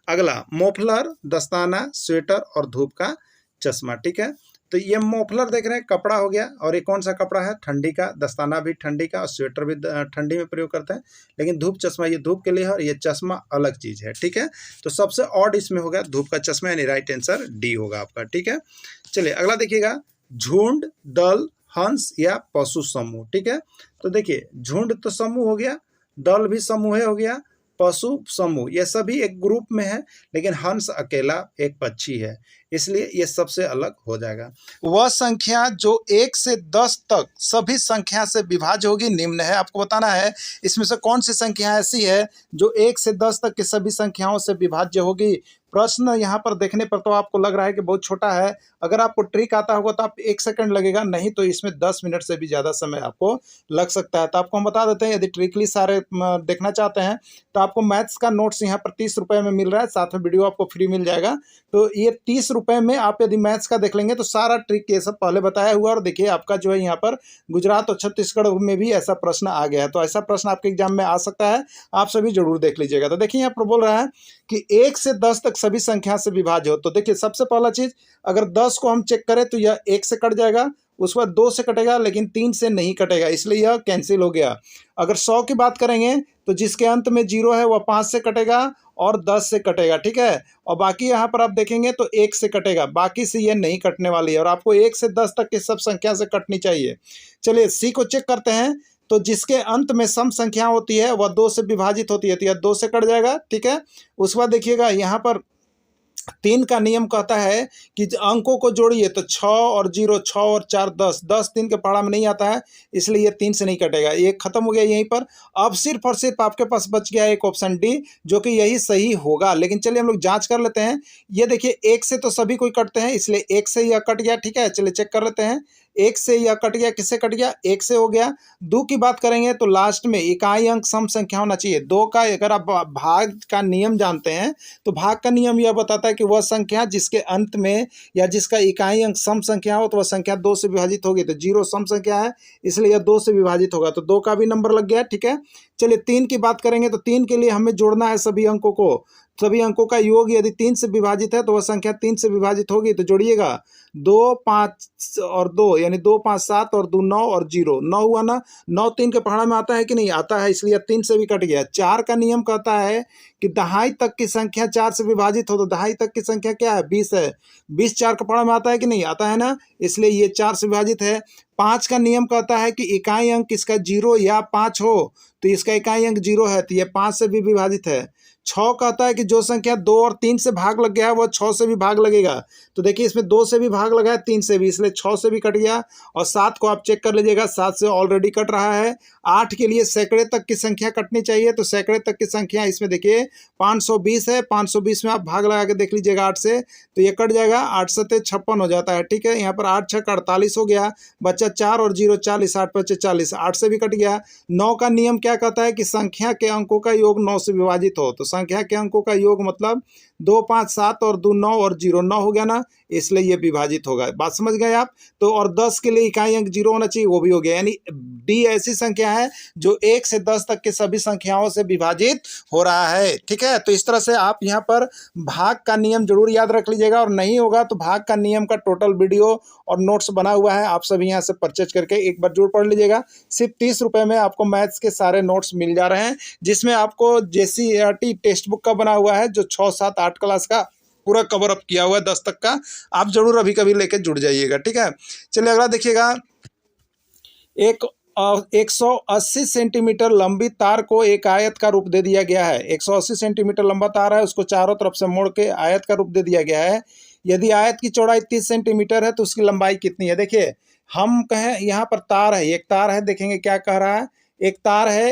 अगला, मोफलर, दस्ताना, स्वेटर और धूप का चश्मा, ठीक है। तो ये मोफलर देख रहे हैं, कपड़ा हो गया, और ये कौन सा कपड़ा है, ठंडी का, दस्ताना भी ठंडी का, और स्वेटर भी ठंडी में प्रयोग करते हैं। लेकिन धूप चश्मा ये धूप के लिए है, और ये चश्मा अलग चीज़ है, ठीक है। तो सबसे ऑड इसमें हो गया धूप का चश्मा, यानी राइट आंसर डी होगा आपका, ठीक है। चलिए अगला देखिएगा, झुंड, दल, हंस या पशु समूह, ठीक है। तो देखिए झुंड तो समूह हो गया, दल भी समूह हो गया, पशु समूह ये सभी एक ग्रुप में है, लेकिन हंस अकेला एक पक्षी है, इसलिए ये सबसे अलग हो जाएगा। वह संख्या जो 1 से 10 तक सभी संख्या से विभाज्य होगी निम्न है। आपको बताना है इसमें से कौन सी संख्या ऐसी है जो 1 से 10 तक की सभी संख्याओं से विभाज्य होगी। प्रश्न यहाँ पर देखने पर तो आपको लग रहा है कि बहुत छोटा है, अगर आपको ट्रिक आता होगा तो आप 1 सेकंड लगेगा, नहीं तो इसमें 10 मिनट से भी ज़्यादा समय आपको लग सकता है। तो आपको हम बता देते हैं, यदि ट्रिकली सारे देखना चाहते हैं तो आपको मैथ्स का नोट्स यहाँ पर 30 रुपये में मिल रहा है, साथ में वीडियो आपको फ्री मिल जाएगा। तो ये 30 रुपये में आप यदि मैथ्स का देख लेंगे तो सारा ट्रिक ये सब पहले बताया हुआ, और देखिए आपका जो है यहाँ पर गुजरात और छत्तीसगढ़ में भी ऐसा प्रश्न आ गया है, तो ऐसा प्रश्न आपके एग्जाम में आ सकता है, आप सभी जरूर देख लीजिएगा। तो देखिए यहाँ पर बोल रहा है कि 1 से 10 तक सभी संख्या से विभाज्य हो। तो देखिए सबसे पहला चीज, अगर 10 को हम चेक करें तो यह 1 से कट जाएगा, उसके बाद 2 से कटेगा, लेकिन 3 से नहीं कटेगा, इसलिए यह कैंसिल हो गया। अगर 100 की बात करेंगे तो जिसके अंत में 0 है वह 5 से कटेगा और 10 से कटेगा, ठीक है। और बाकी यहाँ पर आप देखेंगे तो 1 से कटेगा, बाकी से ये नहीं कटने वाली है, और आपको 1 से 10 तक की सब संख्या से कटनी चाहिए। चलिए सी को चेक करते हैं, तो जिसके अंत में सम संख्या होती है वह 2 से विभाजित होती है, तो यह 2 से कट जाएगा, ठीक है। उसके बाद देखिएगा यहाँ पर 3 का नियम कहता है कि अंकों को जोड़िए, तो 6 और 0, 6 और 4 10, 10 3 के पहाड़ा में नहीं आता है, इसलिए ये 3 से नहीं कटेगा, ये खत्म हो गया यहीं पर। अब सिर्फ और सिर्फ आपके पास बच गया एक ऑप्शन डी, जो कि यही सही होगा। लेकिन चलिए हम लोग जांच कर लेते हैं। ये देखिए 1 से तो सभी कोई कटते हैं, इसलिए 1 से यह कट गया, ठीक है। चलिए चेक कर लेते हैं, 1 से यह कट गया, किससे कट गया, 1 से हो गया। 2 की बात करेंगे तो लास्ट में इकाई अंक सम संख्या होना चाहिए। 2 का अगर आप भाग का नियम जानते हैं तो भाग का नियम यह बताता है कि वह संख्या जिसके अंत में या जिसका इकाई अंक सम संख्या हो तो वह संख्या 2 से विभाजित होगी। तो 0 सम संख्या है, इसलिए यह 2 से विभाजित होगा, तो 2 का भी नंबर लग गया, ठीक है। चलिए 3 की बात करेंगे तो 3 के लिए हमें जोड़ना है सभी अंकों को, सभी अंकों का योग यदि 3 से विभाजित है तो वह संख्या 3 से विभाजित होगी। तो जोड़िएगा 2 5 और 2, यानी 2 5 7 और 2 9 और 0, 9 हुआ ना। 9 3 के पहाड़ा में आता है कि नहीं आता है, इसलिए 3 से भी कट गया। 4 का नियम कहता है कि दहाई तक की संख्या 4 से विभाजित हो, तो दहाई तक की संख्या क्या है, 20 है। 20 4 के पहाड़ा में आता है कि नहीं आता है ना, इसलिए ये 4 से विभाजित है। 5 का नियम कहता है कि इकाई अंक इसका 0 या 5 हो, तो इसका इकाई अंक 0 है, तो ये 5 से भी विभाजित है। 6 कहता है कि जो संख्या 2 और 3 से भाग लग गया है वह 6 से भी भाग लगेगा, तो देखिए इसमें 2 से भी भाग लगा है, 3 से भी, इसलिए 6 से भी कट गया। और 7 को आप चेक कर लीजिएगा, 7 से ऑलरेडी कट रहा है। 8 के लिए सैकड़े तक की संख्या कटनी चाहिए, तो सैकड़े तक की संख्या इसमें देखिए 520 है, 520 में आप भाग लगा के देख लीजिएगा 8 से, तो ये कट जाएगा, 8 से 56 हो जाता है, ठीक है। यहाँ पर 8 6 48 हो गया, बच्चा 4 और 0 40, 8 5 40, 8 से भी कट गया। 9 का नियम क्या कहता है कि संख्या के अंकों का योग 9 से विभाजित हो, तो संख्या के अंकों का योग मतलब 2 5 7 और 2 9 और 0, 9 हो गया ना, इसलिए ये विभाजित होगा। बात समझ गए आप। तो और 10 के लिए इकाई अंक 0 होना चाहिए, वो भी हो गया, यानी डी ऐसी संख्या है जो 1 से 10 तक के सभी संख्याओं से विभाजित हो रहा है, ठीक है। तो इस तरह से आप यहाँ पर भाग का नियम जरूर याद रख लीजिएगा, और नहीं होगा तो भाग का नियम का टोटल वीडियो और नोट्स बना हुआ है, आप सभी यहाँ से परचेज करके एक बार जरूर पढ़ लीजिएगा। सिर्फ 30 रुपये में आपको मैथ्स के सारे नोट्स मिल जा रहे हैं, जिसमें आपको JCERT टेक्स्ट बुक का बना हुआ है, जो 6 7 8 क्लास का पूरा कवर अप किया हुआ है 10 तक का, आप जरूर अभी कभी लेके जुड़ जाइएगा, ठीक है। चलिए अगला देखिएगा, एक 180 सेंटीमीटर लंबी तार को एक आयत का रूप दे दिया गया है। 180 सेंटीमीटर लंबा तार है, उसको चारों तरफ से मोड़ के आयत का रूप दे दिया गया है। यदि आयत की चौड़ाई 30 सेंटीमीटर है तो उसकी लंबाई कितनी है। देखिए हम कहें यहाँ पर तार है, एक तार है, देखेंगे क्या कह रहा है, एक तार है,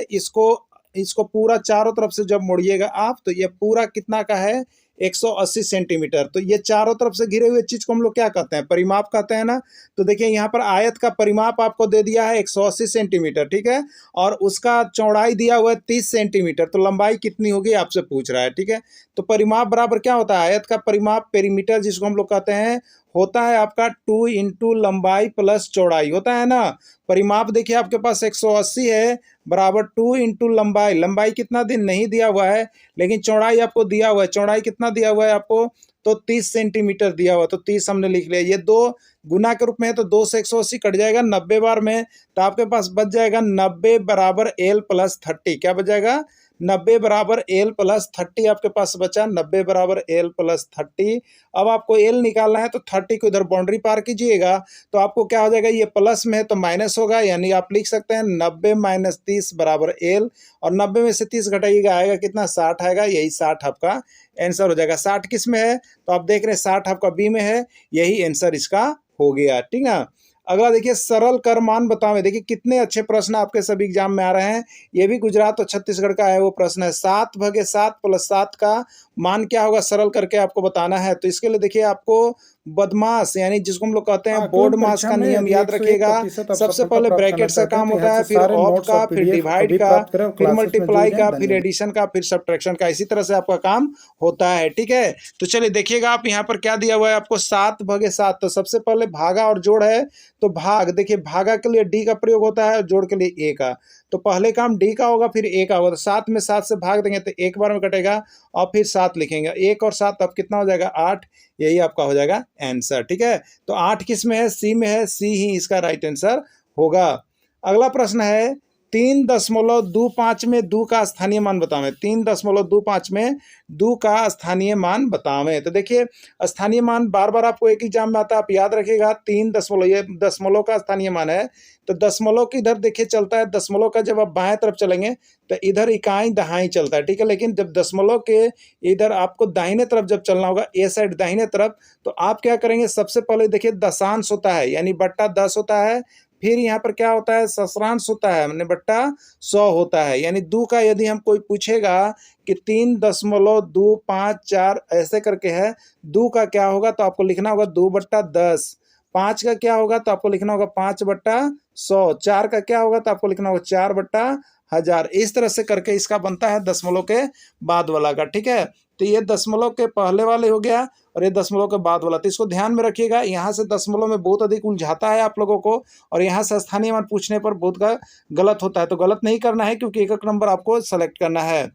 इसको पूरा चारों तरफ से जब मोड़िएगा आप तो ये पूरा कितना का है, 180 सेंटीमीटर। तो ये चारों तरफ से घिरे हुए चीज को हम लोग क्या कहते हैं, परिमाप कहते हैं ना। तो देखिए यहाँ पर आयत का परिमाप आपको दे दिया है 180 सेंटीमीटर, ठीक है, और उसका चौड़ाई दिया हुआ है 30 सेंटीमीटर, तो लंबाई कितनी होगी आपसे पूछ रहा है, ठीक है। तो परिमाप बराबर क्या होता है, आयत का परिमाप पेरीमीटर जिसको हम लोग कहते हैं होता है आपका 2 इंटू लंबाई प्लस चौड़ाई होता है ना। परिमाप देखिए आपके पास 180 है बराबर 2 इंटू लंबाई, लंबाई कितना दिन नहीं दिया हुआ है, लेकिन चौड़ाई आपको दिया हुआ है, चौड़ाई कितना दिया हुआ है आपको, तो 30 सेंटीमीटर दिया हुआ, तो 30 हमने लिख लिया। ये दो गुना के रूप में है तो 2 से 180 कट जाएगा 90 बार में, तो आपके पास बच जाएगा 90 बराबर एल प्लस 30। क्या बच जाएगा? 90 बराबर एल प्लस 30 आपके पास बचा, 90 बराबर एल प्लस 30। अब आपको एल निकालना है तो 30 को इधर बाउंड्री पार कीजिएगा तो आपको क्या हो जाएगा, ये प्लस में है तो माइनस होगा, यानी आप लिख सकते हैं 90 माइनस 30 बराबर एल, और 90 में से 30 घटाइएगा आएगा कितना, 60 आएगा। यही 60 आपका आंसर हो जाएगा। 60 किस में है तो आप देख रहे हैं 60 आपका बी में है, यही आंसर इसका हो गया। ठीक है, अगला देखिए, सरल कर मान बताओ। देखिए कितने अच्छे प्रश्न आपके सभी एग्जाम में आ रहे हैं। ये भी गुजरात और छत्तीसगढ़ का है वो प्रश्न है। 7/7 + 7 का मान क्या होगा, सरल करके आपको बताना है। तो इसके लिए देखिए आपको बदमाश यानी जिसको हम लोग कहते हैं बोर्ड मास का नियम याद रखिएगा। सबसे पहले ब्रैकेट का काम होता है, फिर ऑफ का, फिर डिवाइड का, फिर मल्टीप्लाई का, फिर एडिशन का, फिर सब्ट्रैक्शन का। इसी तरह से आपका काम होता है। ठीक है, तो चलिए देखिएगा आप यहाँ पर क्या दिया हुआ है आपको, 7/7। तो सबसे पहले भागा और जोड़ है, तो भाग, देखिए भागा के लिए डी का प्रयोग होता है, जोड़ के लिए ए का। तो पहले काम डी का होगा फिर ए का होगा। तो 7 में 7 से भाग देंगे तो एक बार में कटेगा, और फिर 7 लिखेंगे, 1 और 7 अब कितना हो जाएगा, 8। यही आपका हो जाएगा आंसर। ठीक है, तो 8 किस में है, सी में है, सी ही इसका राइट आंसर होगा। अगला प्रश्न है, 3.25 में 2 का स्थानीय मान बतावें। 3.25 में 2 का स्थानीय मान बतावें। तो देखिए स्थानीय मान बार बार आपको एक एग्जाम में आता है, आप याद रखिएगा। 3 दशमलव, ये दशमलव का स्थानीय मान है। तो दशमलव की इधर देखिए चलता है, दशमलव का जब आप बाएं तरफ चलेंगे तो इधर इकाई दहाई चलता है। ठीक है, लेकिन जब दशमलव के इधर आपको दाहिने तरफ जब चलना होगा, ए साइड दाहिने तरफ, तो आप क्या करेंगे, सबसे पहले देखिए दशांश होता है यानी बट्टा 10 होता है, फिर यहाँ पर क्या होता है, ससरांश होता है मैंने बट्टा 100 होता है। यानी 2 का यदि हम कोई पूछेगा कि 3.254 ऐसे करके है, 2 का क्या होगा तो आपको लिखना होगा 2/10। 5 का क्या होगा तो आपको लिखना होगा 5/100। 4 का क्या होगा तो आपको लिखना होगा 4/1000। इस तरह से करके इसका बनता है दशमलव के बाद वाला का। ठीक है, तो ये दशमलव के पहले वाले हो गया और ये दशमलव के बाद वाला। तो इसको ध्यान में रखिएगा, यहाँ से दशमलव में बहुत अधिक उलझाता है आप लोगों को, और यहाँ से स्थानीय मान पूछने पर बहुत का गलत होता है। तो गलत नहीं करना है, क्योंकि एक नंबर आपको सेलेक्ट करना है।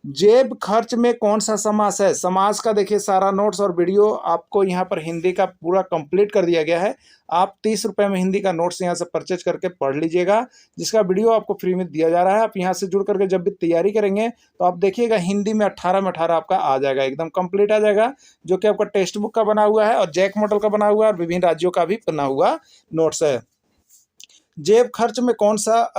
जेब खर्च में कौन सा समास है? समास का देखिए सारा नोट्स और वीडियो आपको यहाँ पर हिंदी का पूरा कंप्लीट कर दिया गया है। आप 30 रुपये में हिंदी का नोट्स यहाँ से परचेज करके पढ़ लीजिएगा, जिसका वीडियो आपको फ्री में दिया जा रहा है। आप यहाँ से जुड़ करके जब भी तैयारी करेंगे तो आप देखिएगा हिंदी में 18 में 18 आपका आ जाएगा, एकदम कंप्लीट आ जाएगा, जो कि आपका टेक्स्ट बुक का बना हुआ है और जैक मॉडल का बना हुआ है और विभिन्न राज्यों का भी बना हुआ नोट्स है। जेब खर्च में कौन सा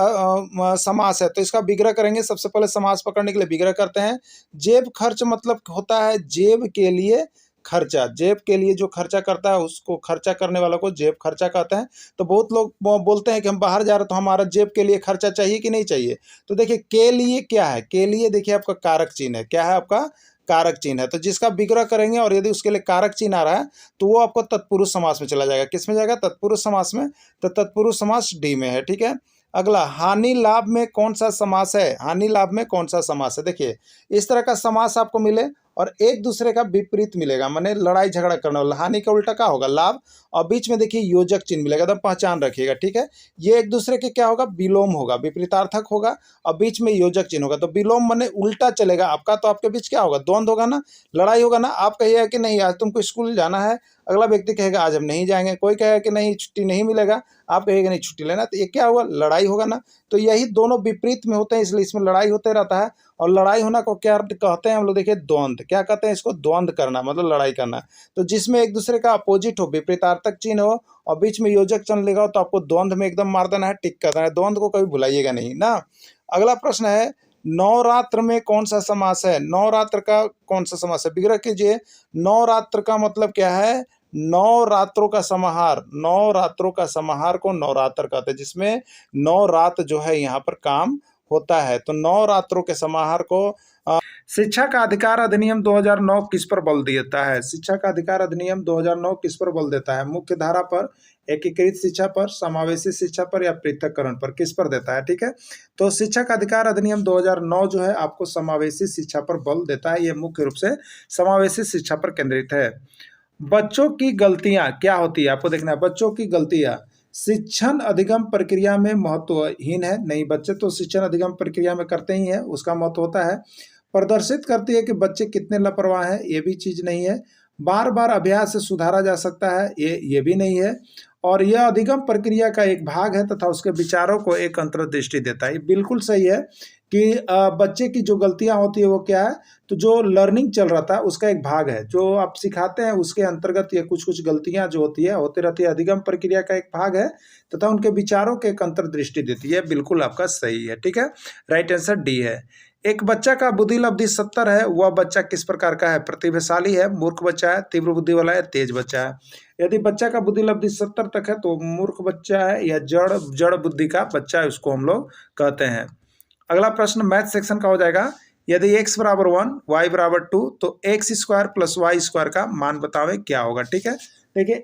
समास है? तो इसका विग्रह करेंगे। सबसे पहले समास पकड़ने के लिए विग्रह करते हैं। जेब खर्च मतलब होता है जेब के लिए खर्चा, जेब के लिए जो खर्चा करता है उसको, खर्चा करने वाला को जेब खर्चा कहते हैं। तो बहुत लोग बोलते हैं कि हम बाहर जा रहे हैं तो हमारा जेब के लिए खर्चा चाहिए कि नहीं चाहिए। तो देखिए के लिए क्या है, के लिए देखिए आपका कारक चिन्ह है। क्या है आपका? कारक चिन्ह है। तो जिसका विग्रह करेंगे और यदि उसके लिए कारक चिन्ह आ रहा है तो वो आपको तत्पुरुष समास में चला जाएगा। किस में जाएगा? तत्पुरुष समास में। तो तत्पुरुष समास डी में है। ठीक है, अगला, हानि लाभ में कौन सा समास है? हानि लाभ में कौन सा समास है? देखिए इस तरह का समास आपको मिले और एक दूसरे का विपरीत मिलेगा, माने लड़ाई झगड़ा करने वाला। हानि का उल्टा क्या होगा? लाभ, और बीच में देखिए योजक चिन्ह मिलेगा, एकदम पहचान रखिएगा। ठीक है, ये एक दूसरे के क्या होगा? विलोम होगा, विपरीतार्थक होगा, और बीच में योजक चिन्ह होगा। तो विलोम माने उल्टा चलेगा आपका, तो आपके बीच क्या होगा? द्वंद्व होगा ना, लड़ाई होगा ना। आप कहिएगा कि नहीं आज तुमको स्कूल जाना है, अगला व्यक्ति कहेगा आज हम नहीं जाएंगे, कोई कहेगा कि नहीं छुट्टी नहीं मिलेगा, आप कहेगा नहीं छुट्टी लेना। तो ये क्या होगा? लड़ाई होगा ना। तो यही दोनों विपरीत में होते हैं, इसलिए इसमें लड़ाई होते रहता है। और लड़ाई होना को क्या कहते हैं हम लोग? देखिए द्वंद्व। क्या कहते हैं इसको? द्वंद्व करना, मतलब लड़ाई करना। तो जिसमें एक दूसरे का अपोजिट हो, विपरीतार्थक चिन्ह हो और बीच में योजक चिन्ह लगा हो, तो आपको द्वंद्व में एकदम मार देना है, टिक कर देना है। द्वंद्व को कभी भुलाइएगा नहीं ना। अगला प्रश्न है, नवरात्र में कौन सा समास है? नवरात्र का कौन सा समास है? विग्रह कीजिए। नवरात्र का मतलब क्या है? नौ रात्रों का समाहार। नौ रात्रों का समाहार को नवरात्र कहते हैं, जिसमें 9 रात जो है यहाँ पर काम होता है। तो 9 रात्रों के समाहार को शिक्षा का अधिकार अधिनियम 2009 किस पर बल देता है? शिक्षा का अधिकार अधिनियम 2009 किस पर बल देता है? मुख्य धारा पर, एकीकृत शिक्षा पर, समावेशी शिक्षा पर, या पृथककरण पर? किस पर देता है? ठीक है, तो शिक्षा का अधिकार अधिनियम 2009 जो है आपको समावेशी शिक्षा पर बल देता है। यह मुख्य रूप से समावेशी शिक्षा पर केंद्रित है। बच्चों की गलतियां क्या होती है? आपको देखना है। बच्चों की गलतियां शिक्षण अधिगम प्रक्रिया में महत्वहीन है। नहीं, बच्चे तो शिक्षण अधिगम प्रक्रिया में करते ही हैं, उसका महत्व होता है। प्रदर्शित करती है कि बच्चे कितने लापरवाह हैं, ये भी चीज नहीं है। बार बार अभ्यास से सुधारा जा सकता है, ये भी नहीं है। और यह अधिगम प्रक्रिया का एक भाग है तथा उसके विचारों को एक अंतर्दृष्टि देता है। ये बिल्कुल सही है कि बच्चे की जो गलतियां होती है वो क्या है, तो जो लर्निंग चल रहा था उसका एक भाग है, जो आप सिखाते हैं उसके अंतर्गत ये कुछ कुछ गलतियां जो होती है होती रहती है, अधिगम प्रक्रिया का एक भाग है तथा उनके विचारों के एक अंतर्दृष्टि देती है। बिल्कुल आपका सही है, ठीक है। राइट आंसर डी है। एक बच्चा का बुद्धि लब्धि 70 है, वह बच्चा किस प्रकार का है? प्रतिभाशाली है, मूर्ख बच्चा है, तीव्र बुद्धि वाला है, तेज बच्चा है। यदि बच्चा का बुद्धि लब्धि 70 तक है तो मूर्ख बच्चा है या जड़ जड़ बुद्धि का बच्चा है, उसको हम लोग कहते हैं। अगला प्रश्न मैथ सेक्शन का हो जाएगा। यदि x बराबर 1 y बराबर 2 तो X square plus Y square का मान बतावे क्या होगा, ठीक है। देखिए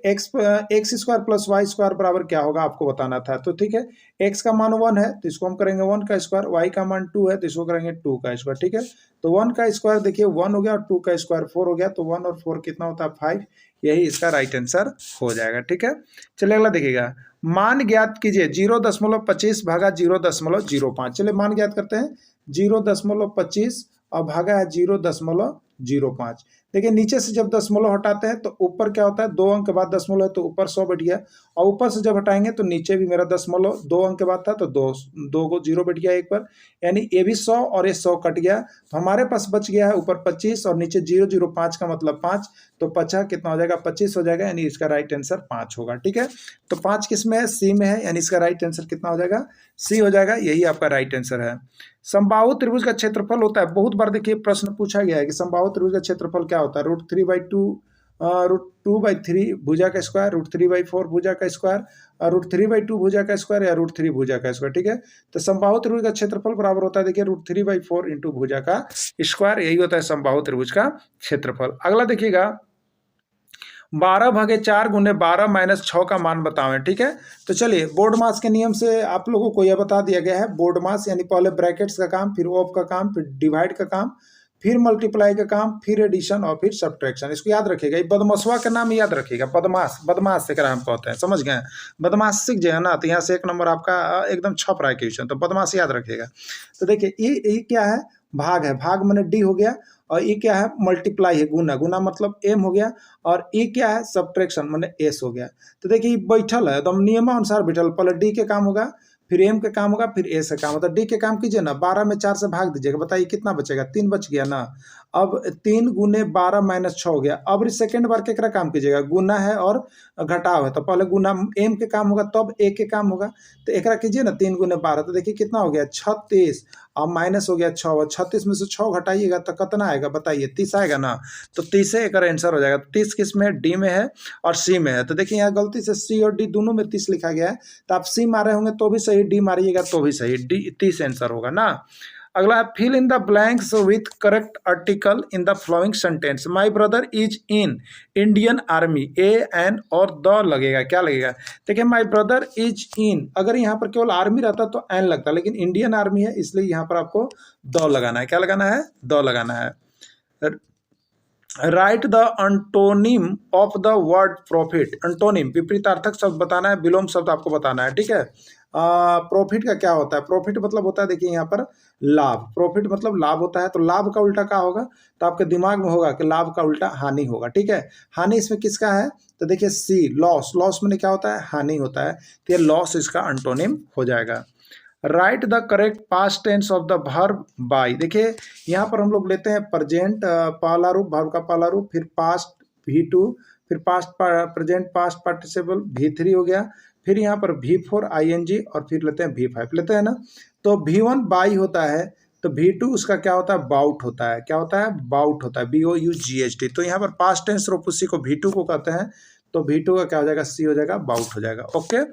X square plus Y square बराबर क्या होगा आपको बताना था, तो ठीक है। एक्स का मान 1 है तो इसको हम करेंगे 1 का स्क्वायर, वाई का मान 2 है तो इसको करेंगे 2 का स्क्वायर, ठीक है। तो 1 का स्क्वायर देखिए 1 हो गया और 2 का स्क्वायर 4 हो गया, तो 1 और 4 कितना होता है 5। यही इसका राइट आंसर हो जाएगा, ठीक है। चलिए अगला देखिएगा। मान ज्ञात कीजिए 0.25 भागा 0.05। चलिए मान ज्ञात करते हैं। 0.25 और भागा है 0.05। देखिए नीचे से जब दशमलव हटाते हैं तो ऊपर क्या होता है, 2 अंक के बाद दशमलव है तो ऊपर 100 बैठ गया, और ऊपर से जब हटाएंगे तो नीचे भी मेरा दशमलव 2 अंक के बाद था तो 2 को 0 बैठ गया एक पर, यानी ये भी 100 और ये 100 कट गया, तो हमारे पास बच गया है ऊपर 25 और नीचे 005 का मतलब 5, तो 50 कितना हो जाएगा 25 हो जाएगा, यानी इसका राइट आंसर 5 होगा, ठीक है। तो 5 किस में है, सी में है, यानी इसका राइट आंसर कितना हो जाएगा, सी हो जाएगा, यही आपका राइट आंसर है। समबाहु त्रिभुज का क्षेत्रफल होता है, बहुत बार देखिए प्रश्न पूछा गया है कि समबाहु त्रिभुज का क्षेत्रफल क्या होता है, √3/2 भुजा का स्क्वायर, √3/4 भुजा का स्क्वायर, √3/2 भुजा का स्क्वायर या √3 भुजा का स्क्वायर, ठीक है। तो समबाहु त्रिभुज का क्षेत्रफल बराबर होता है देखिए √3/4 इंटू भुजा का स्क्वायर, यही होता है समबाहु त्रिभुज का क्षेत्रफल। अगला देखिएगा 12/4 गुने 12-6 का मान बतावें, ठीक है। तो चलिए बोर्ड मास के नियम से आप लोगों को यह बता दिया गया है। बोर्ड मास यानी पहले ब्रैकेट्स का काम, फिर ऑफ का काम, फिर डिवाइड का काम, फिर मल्टीप्लाई का काम, फिर एडिशन और फिर सब्ट्रैक्शन। इसको याद रखिएगा, ये बदमाशवा का नाम याद रखिएगा, बदमाश, बदमाश से हम कहते हैं, समझ गए। बदमाश सीख जाएगा ना तो यहाँ से 1 नंबर आपका एकदम छप रहा है क्वेश्चन, तो बदमाश याद रखिएगा। तो देखिए ये क्या है, भाग है, भाग मैंने डी हो गया, और ये क्या है मल्टीप्लाई है, गुना, गुना मतलब एम हो गया, और ये क्या है सब्ट्रैक्शन मैंने एस हो गया। तो देखिए बैठल है एकदम नियमानुसार बैठल, पहले डी के काम होगा, फिर एम का काम होगा, फिर ए से काम होता है। डी के काम कीजिए ना, 12 में 4 से भाग दीजिएगा, बताइए कितना बचेगा, 3 बच गया ना। अब 3 गुने 12-6 हो गया। अब सेकेंड बार केकरा काम कीजिएगा, गुना है और घटाव है, तो पहले गुना एम के काम होगा तब ए के काम होगा। तो एकरा कीजिए ना 3 गुने 12, तो देखिए कितना हो गया 36, और माइनस हो गया 6, 36 में से 6 घटाइएगा तो कितना आएगा बताइए, 30 आएगा ना। तो 30 से एक आंसर हो जाएगा। 30 किस में है, डी में है और सी में है। तो देखिए यहाँ गलती से सी और डी दोनों में 30 लिखा गया है, तो आप सी मारे होंगे तो भी सही, डी मारिएगा तो भी सही, डी 30 आंसर होगा ना। अगला है fill in the blanks with correct article in the following sentence. My brother is in Indian army, A an और द लगेगा, क्या लगेगा, देखिए माय ब्रदर इज इन, अगर यहाँ पर केवल आर्मी रहता तो एन लगता, लेकिन इंडियन आर्मी है इसलिए यहाँ पर आपको द लगाना है, क्या लगाना है, द लगाना है। Write the antonym of the word profit. Antonym विपरीतार्थक शब्द बताना है, विलोम शब्द आपको बताना है, ठीक है। प्रॉफिट का क्या होता है, प्रॉफिट मतलब होता है देखिए यहाँ पर लाभ, प्रॉफिट मतलब लाभ होता है, तो लाभ का उल्टा क्या होगा, तो आपके दिमाग में होगा कि लाभ का उल्टा हानि होगा, ठीक है। हानि इसमें किसका है, तो देखिए सी, लॉस, लॉस में क्या होता है, हानि होता है, तो ये लॉस इसका अंटोनिम हो जाएगा। Write the correct past tense of the verb buy. देखिए यहाँ पर हम लोग लेते हैं प्रेजेंट पहला रूप, वर्ब का पहला रूप, फिर पास्ट V2, फिर past present past participle V3 हो गया, फिर यहाँ पर V4 ING और फिर लेते हैं V5 लेते हैं ना। तो V1 बाई होता है, तो V2 उसका क्या होता है, बाउट होता है, क्या होता है, बाउट होता है, BOUGHT। तो यहाँ पर पास्ट टेंस रूप उसी को V2 को कहते हैं, तो V2 का क्या हो जाएगा, सी हो जाएगा, बाउट हो जाएगा। ओके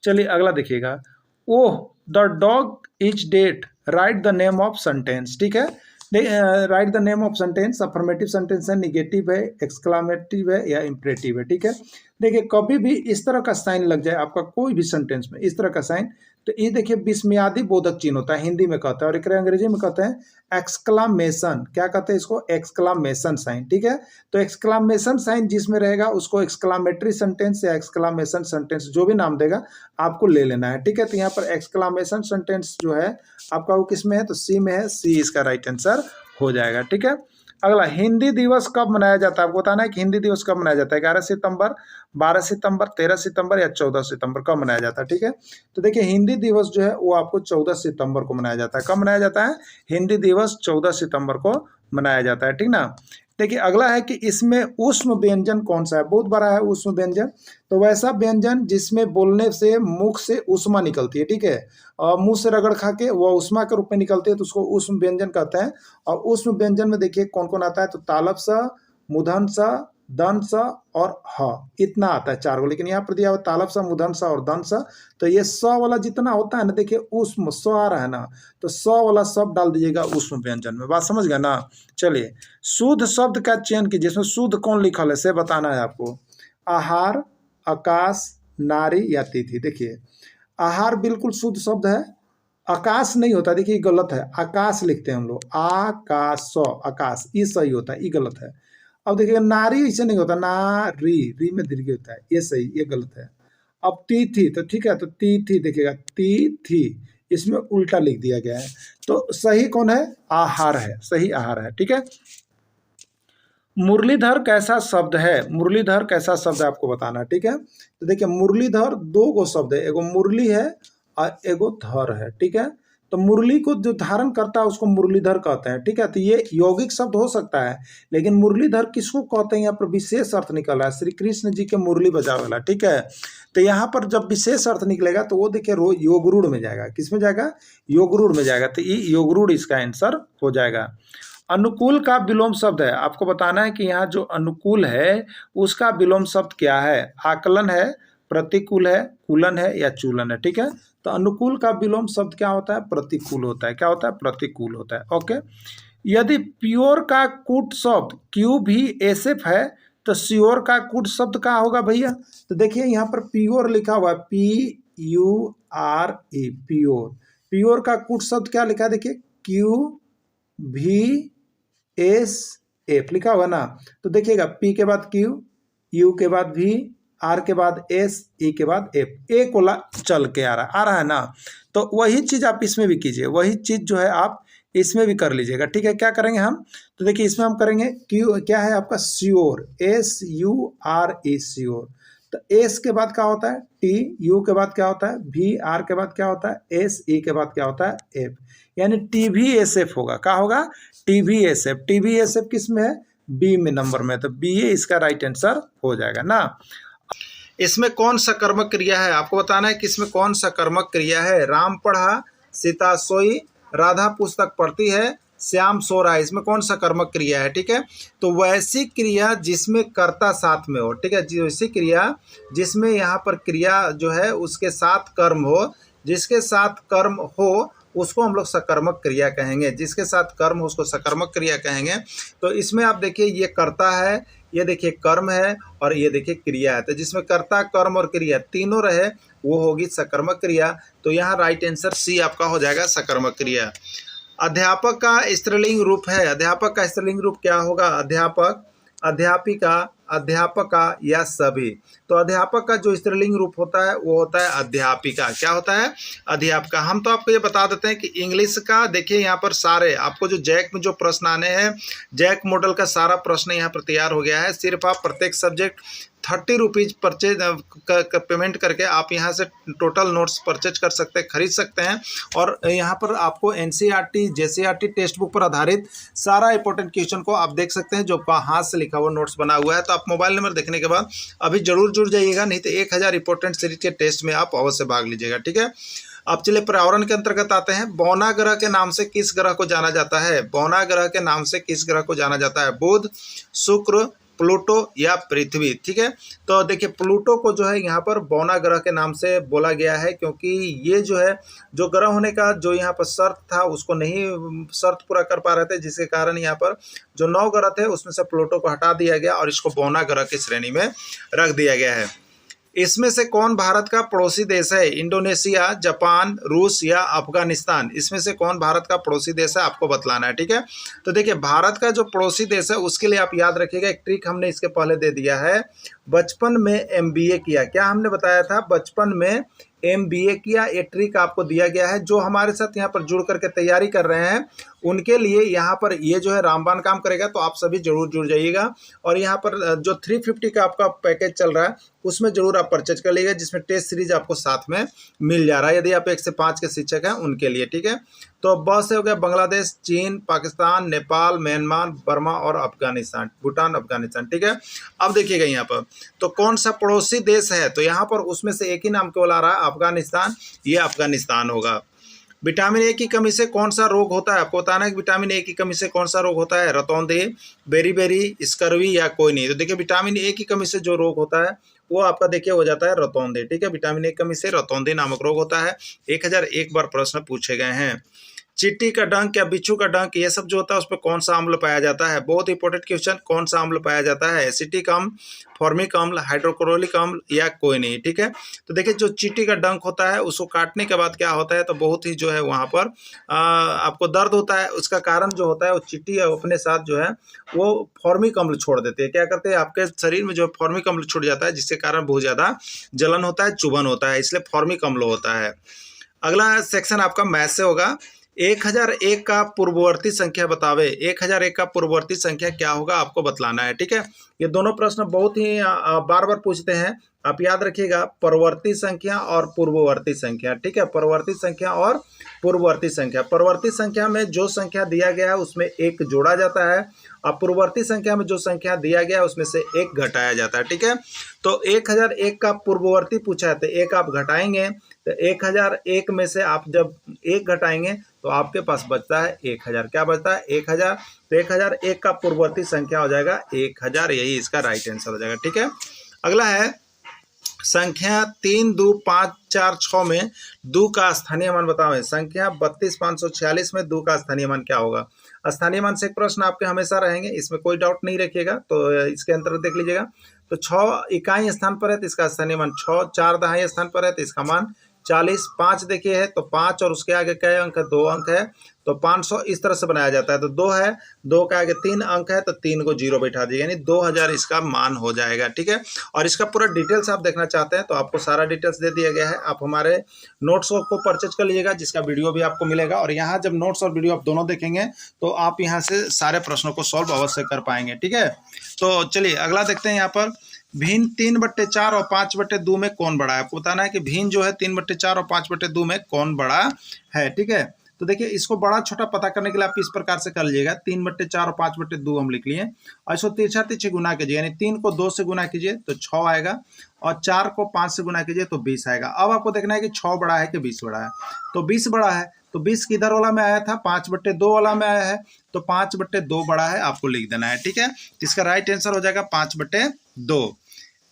चलिए अगला देखिएगा। ओह the dog is dead, right the name of sentence, ठीक है। Write the name of sentence, affirmative sentence है, निगेटिव है, एक्सक्लामेटिव है या इंपरेटिव है, ठीक है। देखिए कभी भी इस तरह का साइन लग जाए आपका कोई भी सेंटेंस में, इस तरह का साइन, तो ये देखिए विस्मयादि बोधक चिन्ह होता है, हिंदी में कहते हैं, और एक अंग्रेजी में कहते हैं एक्सक्लामेशन, क्या कहते हैं इसको, एक्सक्लामेशन साइन, ठीक है। तो एक्सक्लामेशन साइन जिसमें रहेगा उसको एक्सक्लामेटरी सेंटेंस या एक्सक्लामेशन सेंटेंस जो भी नाम देगा आपको ले लेना है, ठीक है। तो यहाँ पर एक्सक्लामेशन सेंटेंस जो है आपका वो किस में है, तो सी में है, सी इसका राइट आंसर हो जाएगा, ठीक है। अगला, हिंदी दिवस कब मनाया जाता है? आपको बताना है कि हिंदी दिवस कब मनाया जाता है। 11 सितंबर, 12 सितंबर, 13 सितंबर या 14 सितंबर कब मनाया जाता है? ठीक है, तो देखिए हिंदी दिवस जो है वो आपको 14 सितंबर को मनाया जाता है। कब मनाया जाता है? हिंदी दिवस 14 सितंबर को मनाया जाता है। ठीक ना। देखिए अगला है कि इसमें ऊष्म व्यंजन कौन सा है? बहुत बड़ा है ऊष्म व्यंजन। तो वैसा व्यंजन जिसमें बोलने से मुख से ऊष्मा निकलती है। ठीक है, और मुंह से रगड़ खा के वह ऊष्मा के रूप में निकलती है, तो उसको ऊष्म व्यंजन कहते हैं। और ऊष्म व्यंजन में देखिए कौन कौन आता है, तो तालव स, मूर्धन्य स, दंत स और ह, इतना आता है 4 गो। लेकिन यहाँ पर दिया हुआ तालव स, मूर्धन्य स और दंत स। तो ये स वाला जितना होता है ना, देखिए ऊष्म स आ रहा है ना, तो स वाला सब डाल दीजिएगा ऊष्म व्यंजन में। बात समझ गए ना। चलिए, शुद्ध शब्द का चयन कीजिए। इसमें शुद्ध कौन लिखल है से बताना है आपको। आहार, आकाश, नारी या तिथि। देखिए आहार बिल्कुल शुद्ध शब्द है। आकाश नहीं होता, देखिए गलत है, आकाश लिखते हैं हम लोग, आकाश, आकाश, ये सही होता है, ये गलत है। अब देखिए नारी ऐसे नहीं होता, नारी, री में दीर्घ होता है, ये सही, ये गलत है। अब तिथि, तो ठीक है, तो तिथि देखिएगा, तिथि, इसमें उल्टा लिख दिया गया है। तो सही कौन है? आहार है, सही आहार है। ठीक है। मुरलीधर कैसा शब्द है? मुरलीधर कैसा शब्द है आपको बताना है। ठीक है, तो देखिए मुरलीधर 2 गो शब्द है, एगो मुरली है और एगो धर है। ठीक है, तो मुरली को जो धारण करता है उसको मुरलीधर कहते हैं। ठीक है, तो ये यौगिक शब्द हो सकता है, लेकिन मुरलीधर किसको कहते हैं यहाँ पर विशेष अर्थ निकला है, श्री कृष्ण जी के मुरली बजावेला। ठीक है, तो यहाँ पर जब विशेष अर्थ निकलेगा तो वो देखिए योगरूढ़ में जाएगा। किस में जाएगा? योगरूढ़ में जाएगा, तो ये योगरूढ़ इसका आंसर हो जाएगा। अनुकूल का विलोम शब्द है, आपको बताना है कि यहाँ जो अनुकूल है उसका विलोम शब्द क्या है। आकलन है, प्रतिकूल है, कूलन है या चूलन है। ठीक है, तो अनुकूल का विलोम शब्द क्या होता है? प्रतिकूल होता है। क्या होता है? प्रतिकूल होता है। ओके, यदि प्योर का कूट शब्द क्यू भी एसएफ है तो श्योर का कूट शब्द क्या होगा भैया? तो देखिए यहाँ पर प्योर लिखा हुआ है, PURE, प्योर। प्योर का कूट शब्द क्या लिखा है? देखिए QVSF लिखा हुआ ना, तो देखिएगा P के बाद Q, U के बाद V, R के बाद S, E के बाद F, एक वाला चल के आ रहा है ना। तो वही चीज आप इसमें भी कीजिए, वही चीज जो है आप इसमें भी कर लीजिएगा। ठीक है, क्या करेंगे हम? तो देखिए इसमें हम करेंगे Q क्या है आपका? Sure, SURE, sure. तो एस के बाद क्या होता है? टी, यू के बाद क्या होता है? भी, आर के बाद क्या होता है? एस, ई के बाद क्या होता है? एफ, यानी TVSF होगा। क्या होगा? TVSF। TVSF किस में है? बी में, नंबर में, तो बी ए इसका राइट आंसर हो जाएगा ना। इसमें कौन सा कर्मक क्रिया है आपको बताना है कि इसमें कौन सा कर्मक क्रिया है। राम पढ़ा, सीता सोई, राधा पुस्तक पढ़ती है, श्याम सो रहा है, इसमें कौन सा कर्मक क्रिया है? ठीक है, तो वैसी क्रिया जिसमें कर्ता साथ में हो। ठीक है, वैसी क्रिया जिसमें यहाँ पर क्रिया जो है उसके साथ कर्म हो, जिसके साथ कर्म हो उसको हम लोग सकर्मक क्रिया कहेंगे, जिसके साथ कर्म हो उसको सकर्मक क्रिया कहेंगे। तो इसमें आप देखिए ये कर्ता है, ये देखिए कर्म है और ये देखिए क्रिया है। तो जिसमें कर्ता, कर्म और क्रिया तीनों रहे वो होगी सकर्मक क्रिया। तो यहाँ राइट आंसर सी आपका हो जाएगा, सकर्मक क्रिया। अध्यापक का स्त्रीलिंग रूप है, अध्यापक का स्त्रीलिंग रूप क्या होगा? अध्यापक, अध्यापिका, अध्यापका या सभी। तो अध्यापक का जो स्त्रीलिंग रूप होता है वो होता है अध्यापिका। क्या होता है? अध्यापिका। हम तो आपको ये बता देते हैं कि इंग्लिश का देखिए यहाँ पर सारे आपको जो जैक में जो प्रश्न आने हैं, जैक मॉडल का सारा प्रश्न यहाँ पर तैयार हो गया है। सिर्फ आप प्रत्येक सब्जेक्ट 30 रुपीज़ परचेज पेमेंट करके आप यहाँ से टोटल नोट्स परचेज कर सकते हैं, खरीद सकते हैं। और यहाँ पर आपको NCERT, JCERT टेक्स्ट बुक पर आधारित सारा इंपॉर्टेंट क्वेश्चन को आप देख सकते हैं, जो हाथ से लिखा हुआ नोट्स बना हुआ है। तो आप मोबाइल नंबर देखने के बाद अभी जरूर जुड़ जाइएगा, नहीं तो 1000 इंपॉर्टेंट सीरीज के टेस्ट में आप अवश्य भाग लीजिएगा। ठीक है, अब चलिए पर्यावरण के अंतर्गत आते हैं। बौना ग्रह के नाम से किस ग्रह को जाना जाता है? बौना ग्रह के नाम से किस ग्रह को जाना जाता है? बुध, शुक्र, प्लूटो या पृथ्वी। ठीक है, तो देखिए प्लूटो को जो है यहाँ पर बौना ग्रह के नाम से बोला गया है, क्योंकि ये जो है जो ग्रह होने का जो यहाँ पर शर्त था उसको नहीं शर्त पूरा कर पा रहे थे, जिसके कारण यहाँ पर जो 9 ग्रह थे उसमें से प्लूटो को हटा दिया गया और इसको बौना ग्रह की श्रेणी में रख दिया गया है। इसमें से कौन भारत का पड़ोसी देश है? इंडोनेशिया, जापान, रूस या अफगानिस्तान। इसमें से कौन भारत का पड़ोसी देश है आपको बतलाना है। ठीक है, तो देखिए भारत का जो पड़ोसी देश है उसके लिए आप याद रखिएगा, एक ट्रिक हमने इसके पहले दे दिया है। बचपन में MBA किया, क्या हमने बताया था? बचपन में MBA किया, ये ट्रिक आपको दिया गया है। जो हमारे साथ यहाँ पर जुड़ करके तैयारी कर रहे हैं उनके लिए यहाँ पर ये जो है रामबाण काम करेगा, तो आप सभी जरूर जुड़ जाइएगा। और यहाँ पर जो 350 का आपका पैकेज चल रहा है उसमें जरूर आप परचेज कर लीजिएगा, जिसमें टेस्ट सीरीज आपको साथ में मिल जा रहा है यदि आप 1 से 5 के शिक्षक हैं उनके लिए, ठीक है। तो बहुत से हो गया बांग्लादेश, चीन, पाकिस्तान, नेपाल, म्यांमार, बर्मा और अफगानिस्तान, भूटान, अफगानिस्तान, ठीक है। अब देखिएगा यहाँ पर तो कौन सा पड़ोसी देश है, तो यहाँ पर उसमें से एक ही नाम केवल आ रहा है, अफगानिस्तान। ये अफगानिस्तान होगा। विटामिन ए की कमी से कौन सा रोग होता है, आपको बताना है कि विटामिन ए की कमी से कौन सा रोग होता है, रतौंधे, बेरी, स्कर्वी या कोई नहीं। तो देखिए विटामिन ए की कमी से जो रोग होता है वो आपका देखिए हो जाता है रतौंधे, ठीक है। विटामिन ए की कमी से रतौंधे नामक रोग होता है। 1001 बार प्रश्न पूछे गए हैं। चींटी का डंक या बिच्छू का डंक, ये सब जो होता है उसमें कौन सा अम्ल पाया जाता है, बहुत इंपॉर्टेंट क्वेश्चन। कौन सा अम्ल पाया जाता है, एसिटिक अम्ल, फॉर्मिक अम्ल, हाइड्रोक्लोरिक अम्ल या कोई नहीं, ठीक है। तो देखिए जो चींटी का डंक होता है उसको काटने के बाद क्या होता है, तो बहुत ही जो है वहाँ पर आपको दर्द होता है। उसका कारण जो होता है वो चींटी अपने साथ जो है वो फॉर्मिक अम्ल छोड़ देते हैं। क्या करते हैं, आपके शरीर में जो फॉर्मिक अम्ल छूट जाता है, जिसके कारण बहुत ज़्यादा जलन होता है, चुभन होता है, इसलिए फॉर्मिक अम्ल होता है। अगला सेक्शन आपका मैथ से होगा। 1001 का पूर्ववर्ती संख्या बतावे। 1001 का पूर्ववर्ती संख्या क्या होगा आपको बतलाना है, ठीक है। ये दोनों प्रश्न बहुत ही बार बार पूछते हैं, आप याद रखिएगा, परवर्ती संख्या और पूर्ववर्ती संख्या, ठीक है। परवर्ती संख्या और पूर्ववर्ती संख्या। परवर्ती संख्या में जो संख्या दिया गया है उसमें एक जोड़ा जाता है, और पूर्ववर्ती संख्या में जो संख्या दिया गया है उसमें से एक घटाया जाता है, ठीक है। तो 1001 का पूर्ववर्ती पूछा है तो एक आप घटाएंगे, तो 1001 में से आप जब एक घटाएंगे तो आपके पास बचता है 1000। क्या बचता है, 1000। तो 1001 का पूर्ववर्ती संख्या हो जाएगा 1000, यही इसका राइट आंसर हो जाएगा, ठीक है। अगला है संख्या 3, 2, 5, 4, 6 में 2 का स्थानीय मान बताओ। संख्या 32,546 में 2 का स्थानीय मान क्या होगा। स्थानीय मान से एक प्रश्न आपके हमेशा रहेंगे, इसमें कोई डाउट नहीं रखिएगा। तो इसके अंतर्गत देख लीजिएगा, तो 6 इकाई स्थान पर है तो इसका स्थानीय मान 6, 4 दहाई स्थान पर है तो इसका मान 40, 5 देखिए है तो 5 और उसके आगे क्या अंक है, 2 अंक है, तो 500 इस तरह से बनाया जाता है। तो 2 है, 2 के आगे 3 अंक है तो 3 को 0 बैठा दिए, यानी 2000 इसका मान हो जाएगा, ठीक है। और इसका पूरा डिटेल्स आप देखना चाहते हैं तो आपको सारा डिटेल्स दे दिया गया है। आप हमारे नोट्स को परचेज कर लीजिएगा, जिसका वीडियो भी आपको मिलेगा। और यहाँ जब नोट्स और वीडियो आप दोनों देखेंगे तो आप यहाँ से सारे प्रश्नों को सॉल्व अवश्य कर पाएंगे, ठीक है। तो चलिए अगला देखते हैं। यहाँ पर भिन्न 3/4 और 5/2 में कौन बड़ा है, आपको बताना है कि भिन्न जो है 3/4 और 5/2 में कौन बड़ा है, ठीक है। तो देखिए इसको बड़ा छोटा पता करने के लिए आप इस प्रकार से कर लीजिएगा, 3/4 और 5/2 हम लिख लिए, और इसको तिरछा तिरछे गुना कीजिए, यानी 3 को 2 से गुना कीजिए तो 6 आएगा, और 4 को 5 से गुना कीजिए तो 20 आएगा। अब आपको देखना है कि 6 बड़ा है कि 20 बड़ा है। तो 20 बड़ा है, तो 20 किधर वाला में आया था, 5/2 वाला में आया है, तो 5/2 बड़ा है, आपको लिख देना है, ठीक है। इसका राइट आंसर हो जाएगा 5/2।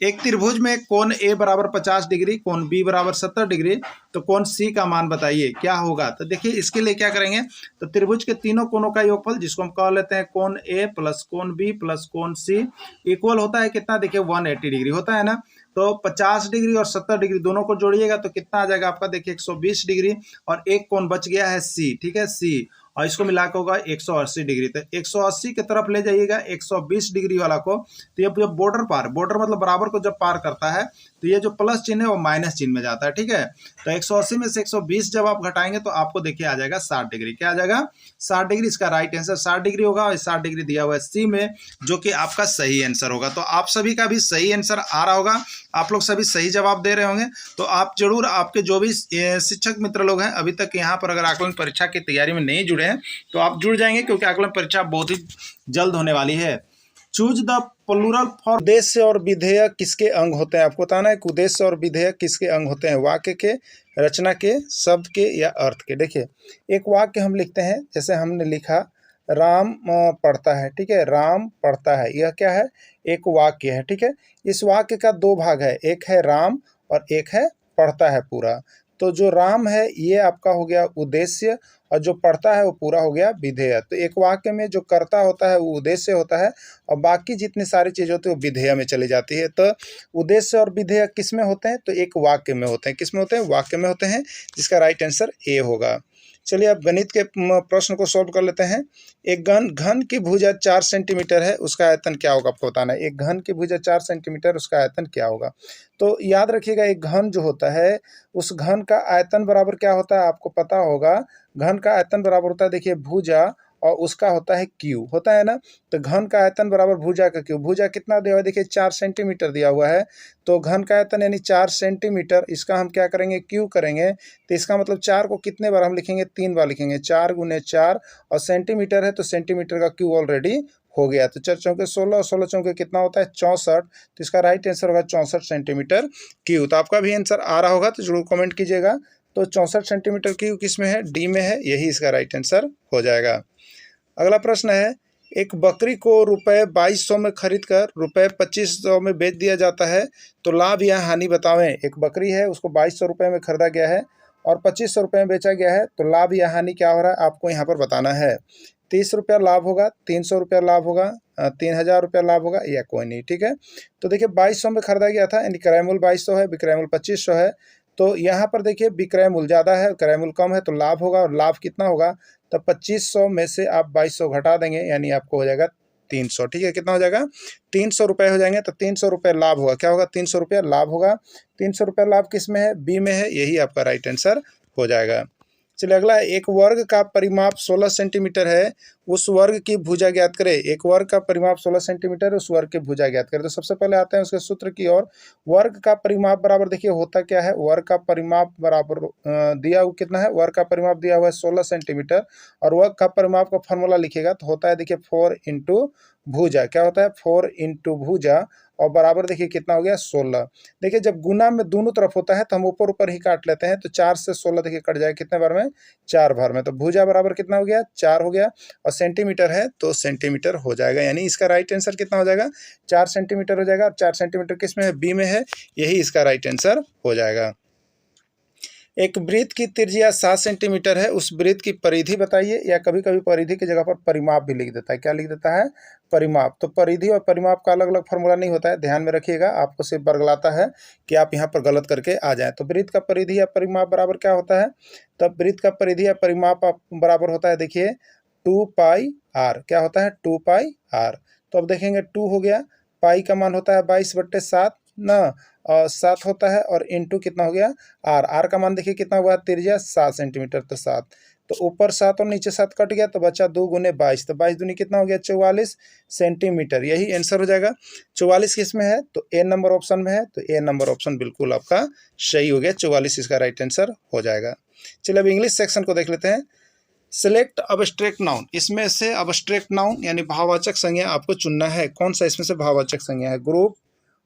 एक त्रिभुज में कोण ए बराबर 50 डिग्री, कोण बी बराबर 70 डिग्री, तो कोण सी का मान बताइए क्या होगा। तो देखिए इसके लिए क्या करेंगे, तो त्रिभुज के तीनों कोणों का योगफल, जिसको हम कह लेते हैं कोण ए प्लस कोण बी प्लस कोण सी, इक्वल होता है कितना, देखिए 180 डिग्री होता है ना। तो 50 डिग्री और 70 डिग्री दोनों को जोड़िएगा तो कितना आ जाएगा आपका, देखिए 120 डिग्री, और एक कोण बच गया है सी, ठीक है, सी, और इसको मिला के होगा 180 डिग्री। तो 180 की तरफ ले जाइएगा 120 डिग्री वाला को, तो ये जब बॉर्डर मतलब बराबर को जब पार करता है तो ये जो प्लस चिन्ह है वो माइनस चिन्ह में जाता है, ठीक है। तो 180 में से 120 जब आप घटाएंगे तो आपको देखिए आ जाएगा 60 डिग्री। क्या आ जाएगा, 60 डिग्री। इसका राइट आंसर 60 डिग्री होगा, और 60 डिग्री दिया हुआ है सी में, जो कि आपका सही आंसर होगा। तो आप सभी का भी सही आंसर आ रहा होगा, आप लोग सभी सही जवाब दे रहे होंगे। तो आप जरूर, आपके जो भी शिक्षक मित्र लोग हैं अभी तक यहाँ पर अगर आकलन परीक्षा की तैयारी में नहीं जुड़े हैं तो आप जुड़ जाएंगे, क्योंकि आकलन परीक्षा बहुत ही जल्द होने वाली है। Choose the plural for. उद्देश्य और विधेय किसके अंग होते हैं, आपको बताना है कि उद्देश्य और विधेय किसके अंग होते हैं, वाक्य के, रचना के, शब्द के या अर्थ के। देखिए एक वाक्य हम लिखते हैं, जैसे हमने लिखा राम पढ़ता है, ठीक है, राम पढ़ता है, यह क्या है, एक वाक्य है, ठीक है। इस वाक्य का 2 भाग है, एक है राम और एक है पढ़ता है पूरा। तो जो राम है ये आपका हो गया उद्देश्य, और जो पढ़ता है वो पूरा हो गया विधेय। तो एक वाक्य में जो कर्ता होता है वो उद्देश्य होता है, और बाकी जितनी सारी चीज़ें होती है वो विधेय में चली जाती है। तो उद्देश्य और विधेय किस में होते हैं, तो एक वाक्य में होते हैं। किस में होते हैं, वाक्य में होते हैं, जिसका राइट आंसर ए होगा। चलिए अब गणित के प्रश्न को सॉल्व कर लेते हैं। एक घन की भुजा 4 सेंटीमीटर है, उसका आयतन क्या होगा आपको बताना है। एक घन की भुजा 4 सेंटीमीटर, उसका आयतन क्या होगा। तो याद रखिएगा, एक घन जो होता है उस घन का आयतन बराबर क्या होता है आपको पता होगा। घन का आयतन बराबर होता है, देखिए भुजा और उसका होता है क्यू, होता है ना। तो घन का आयतन बराबर भुजा का क्यू। भुजा कितना दिया हुआ है, देखिए 4 सेंटीमीटर दिया हुआ है। तो घन का आयतन यानी 4 सेंटीमीटर, इसका हम क्या करेंगे, क्यू करेंगे। तो इसका मतलब 4 को कितने बार हम लिखेंगे, 3 बार लिखेंगे। 4 गुने 4 और सेंटीमीटर है तो सेंटीमीटर का क्यू ऑलरेडी हो गया। तो 4 चौके 16 और 16 चौके कितना होता है 64। तो इसका राइट आंसर होगा 64 सेंटीमीटर क्यू। तो आपका भी आंसर आ रहा होगा तो जरूर कमेंट कीजिएगा। तो 64 सेंटीमीटर क्यू किस में है, डी में है, यही इसका राइट आंसर हो जाएगा। अगला प्रश्न है, एक बकरी को रुपए 2200 में खरीद कर रुपए 2500 में बेच दिया जाता है, तो लाभ या हानि बतावें। एक बकरी है, उसको 2200 रुपये में खरीदा गया है और 2500 रुपये में बेचा गया है, तो लाभ या हानि क्या हो रहा है आपको यहाँ पर बताना है। 30 रुपया लाभ होगा, 300 रुपया लाभ होगा, 3000 रुपया लाभ होगा या कोई नहीं। ठीक है, तो देखिए 2200 में खरीदा गया था, यानी क्रय मूल्य 2200 है, विक्रय मूल्य 2500 है। तो यहाँ पर देखिए विक्रय मूल्य ज़्यादा है, क्रय मूल्य कम है, तो लाभ होगा। और लाभ कितना होगा, तो 2500 में से आप 2200 घटा देंगे, यानी आपको हो जाएगा 300। ठीक है, कितना हो जाएगा, 300 रुपये हो जाएंगे। तो 300 रुपये लाभ होगा, क्या होगा, 300 रुपये लाभ होगा। 300 रुपये लाभ किस में है, बी में है, यही आपका राइट आंसर हो जाएगा। चलिए अगला है, एक वर्ग का परिमाप 16 सेंटीमीटर है, उस वर्ग की भुजा ज्ञात करें। एक वर्ग का परिमाप 16 सेंटीमीटर है, उस वर्ग की भुजा ज्ञात करें। तो सबसे पहले आते हैं उसके सूत्र की ओर। वर्ग का परिमाप बराबर, देखिए होता क्या है, वर्ग का परिमाप बराबर दिया हुआ कितना है, वर्ग का परिमाप दिया हुआ है 16 सेंटीमीटर और वर्ग का परिमाप का फॉर्मूला लिखेगा तो होता है, देखिए 4 इंटू भुजा। क्या होता है, 4 इंटू भुजा और बराबर देखिए कितना हो गया 16। देखिए जब गुना में दोनों तरफ होता है तो हम ऊपर ऊपर ही काट लेते हैं, तो 4 से 16 देखिए कट जाएगा कितने बार में, 4 बार में। तो भुजा बराबर कितना हो गया, 4 हो गया और सेंटीमीटर है तो सेंटीमीटर हो जाएगा, यानी इसका राइट आंसर कितना हो जाएगा, 4 सेंटीमीटर हो जाएगा। और 4 सेंटीमीटर किस में है, बी में है, यही इसका राइट आंसर हो जाएगा। एक वृत्त की त्रिज्या 7 सेंटीमीटर है, उस वृत्त की परिधि बताइए, या कभी कभी परिधि की जगह पर परिमाप भी लिख देता है। क्या लिख देता है, परिमाप। तो परिधि और परिमाप का अलग अलग फॉर्मूला नहीं होता है, ध्यान में रखिएगा, आपको सिर्फ बरगलाता है कि आप यहाँ पर गलत करके आ जाएं। तो वृत्त का परिधि या परिमाप बराबर क्या होता है, तब वृत्त का परिधि या परिमाप बराबर होता है, देखिए 2 पाई आर। क्या होता है, 2 पाई आर। तो अब देखेंगे 2 हो गया, पाई का मान होता है 22/7 ना, और 7 होता है, और इंटू कितना हो गया आर। आर का मान देखिए कितना हुआ, त्रिज्या 7 सेंटीमीटर, तो 7। तो ऊपर 7 और नीचे 7 कट गया तो बचा 2 गुने 22, तो 22 दूनी कितना हो गया 44 सेंटीमीटर, यही आंसर हो जाएगा। 44 किस में है, तो ए नंबर ऑप्शन में है, तो ए नंबर ऑप्शन बिल्कुल आपका सही हो गया, 44 इसका राइट आंसर हो जाएगा। चलिए अब इंग्लिश सेक्शन को देख लेते हैं। सिलेक्ट अब्स्ट्रैक्ट नाउन, इसमें से अब्स्ट्रैक्ट नाउन यानी भाववाचक संज्ञा आपको चुनना है। कौन सा इसमें से भाववाचक संज्ञा है, ग्रुप,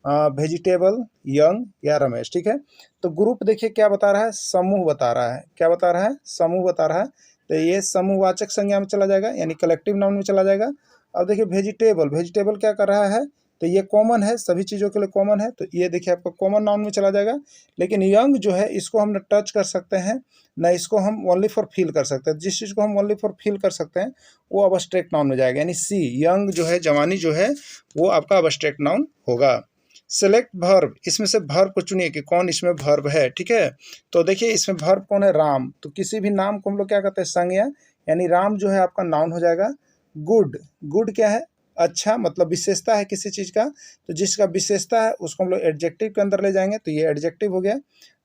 वेजिटेबल, यंग या रमेश। ठीक है, तो ग्रुप देखिए क्या बता रहा है, समूह बता रहा है। क्या बता रहा है, समूह बता रहा है, तो ये समूहवाचक संज्ञा में चला जाएगा, यानी कलेक्टिव नाउन में चला जाएगा। अब देखिए वेजिटेबल, वेजिटेबल क्या कर रहा है, तो ये कॉमन है, सभी चीज़ों के लिए कॉमन है, तो ये देखिए आपका कॉमन नाउन में चला जाएगा। लेकिन यंग जो है इसको हम न टच कर सकते हैं, न इसको हम ओनली फॉर फील कर सकते हैं। जिस चीज़ को हम ओनली फॉर फील कर सकते हैं वो अब्स्ट्रैक्ट नाउन में जाएगा, यानी सी, यंग जो है, जवानी जो है, वो आपका अब्स्ट्रैक्ट नाउन होगा। सेलेक्ट वर्ब, इसमें से वर्ब को चुनिए कि कौन इसमें वर्ब है। ठीक है, तो देखिए इसमें वर्ब कौन है, राम। तो किसी भी नाम को हम लोग क्या कहते हैं, संज्ञा, यानी राम जो है आपका नाउन हो जाएगा। गुड, गुड क्या है, अच्छा, मतलब विशेषता है किसी चीज़ का, तो जिसका विशेषता है उसको हम लोग एडजेक्टिव के अंदर ले जाएंगे, तो ये एडजेक्टिव हो गया।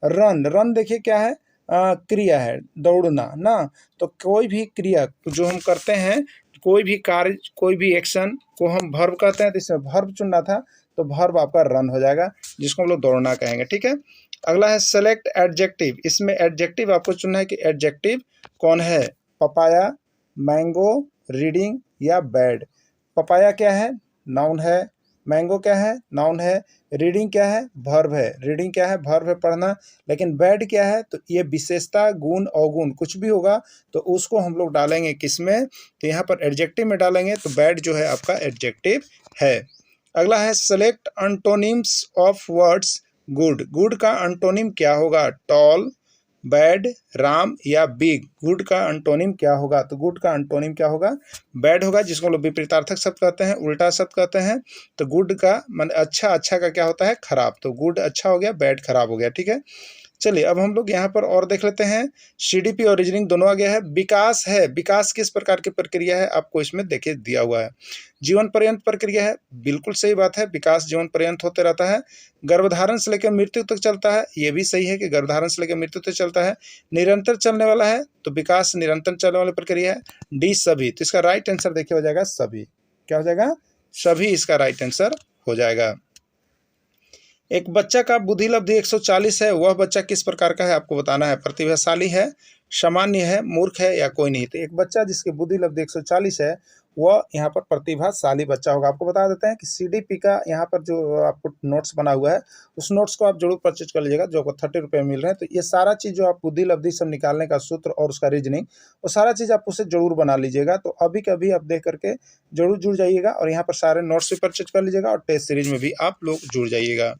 रन, रन देखिए क्या है, क्रिया है, दौड़ना ना। तो कोई भी क्रिया जो हम करते हैं, कोई भी कार्य, कोई भी एक्शन को हम वर्ब कहते हैं, तो इसमें वर्ब चुनना था, तो वर्ब आपका रन हो जाएगा, जिसको हम लोग दौड़ना कहेंगे। ठीक है, अगला है सेलेक्ट एडजेक्टिव, इसमें एडजेक्टिव आपको चुनना है कि एडजेक्टिव कौन है, पपाया, मैंगो, रीडिंग या बैड। पपाया क्या है, नाउन है, मैंगो क्या है, नाउन है, रीडिंग क्या है, वर्ब है, रीडिंग क्या है, वर्ब है, पढ़ना। लेकिन बैड क्या है, तो ये विशेषता, गुण, अवगुण कुछ भी होगा तो उसको हम लोग डालेंगे किस में, तो यहाँ पर एडजेक्टिव में डालेंगे, तो बैड जो है आपका एडजेक्टिव है। अगला है select antonyms of words good, good का अंटोनिम क्या होगा, टॉल, बैड, राम या बिग। गुड का अंटोनिम क्या होगा, तो गुड का अंटोनिम क्या होगा, बैड होगा, जिसको लोग विपरीतार्थक शब्द कहते हैं, उल्टा शब्द कहते हैं। तो गुड का मान अच्छा, अच्छा का क्या होता है, खराब। तो गुड अच्छा हो गया, बैड खराब हो गया। ठीक है, चलिए अब हम लोग यहाँ पर और देख लेते हैं। सीडीपी और रीजनिंग दोनों आ गया है। विकास है, विकास किस प्रकार की प्रक्रिया है आपको इसमें देखिए दिया हुआ है। जीवन पर्यंत प्रक्रिया है, बिल्कुल सही बात है, विकास जीवन पर्यंत होते रहता है। गर्भधारण से लेकर मृत्यु तक चलता है, ये भी सही है कि गर्भधारण से लेकर मृत्यु तक चलता है। निरंतर चलने वाला है, तो विकास निरंतर चलने वाली प्रक्रिया है। डी सभी, तो इसका राइट आंसर देखिए हो जाएगा सभी। क्या हो जाएगा? सभी इसका राइट आंसर हो जाएगा। एक बच्चा का बुद्धि लब्धि 140 है, वह बच्चा किस प्रकार का है आपको बताना है। प्रतिभाशाली है, सामान्य है, मूर्ख है या कोई नहीं। तो एक बच्चा जिसकी बुद्धि लब्धि 140 है वह यहाँ पर प्रतिभाशाली बच्चा होगा। आपको बता देते हैं कि सीडीपी का यहाँ पर जो आपको नोट्स बना हुआ है उस नोट्स को आप जरूर परचेज कर लीजिएगा, जो आपको 30 रुपये मिल रहे हैं। तो ये सारा चीज़ जो आप बुद्धि लब्धि सब निकालने का सूत्र और उसका रीजनिंग, वो सारा चीज़ आप उससे जरूर बना लीजिएगा। तो अभी के अभी आप देख करके जरूर जुड़ जाइएगा और यहाँ पर सारे नोट्स भी परचेज कर लीजिएगा और टेस्ट सीरीज में भी आप लोग जुड़ जाइएगा।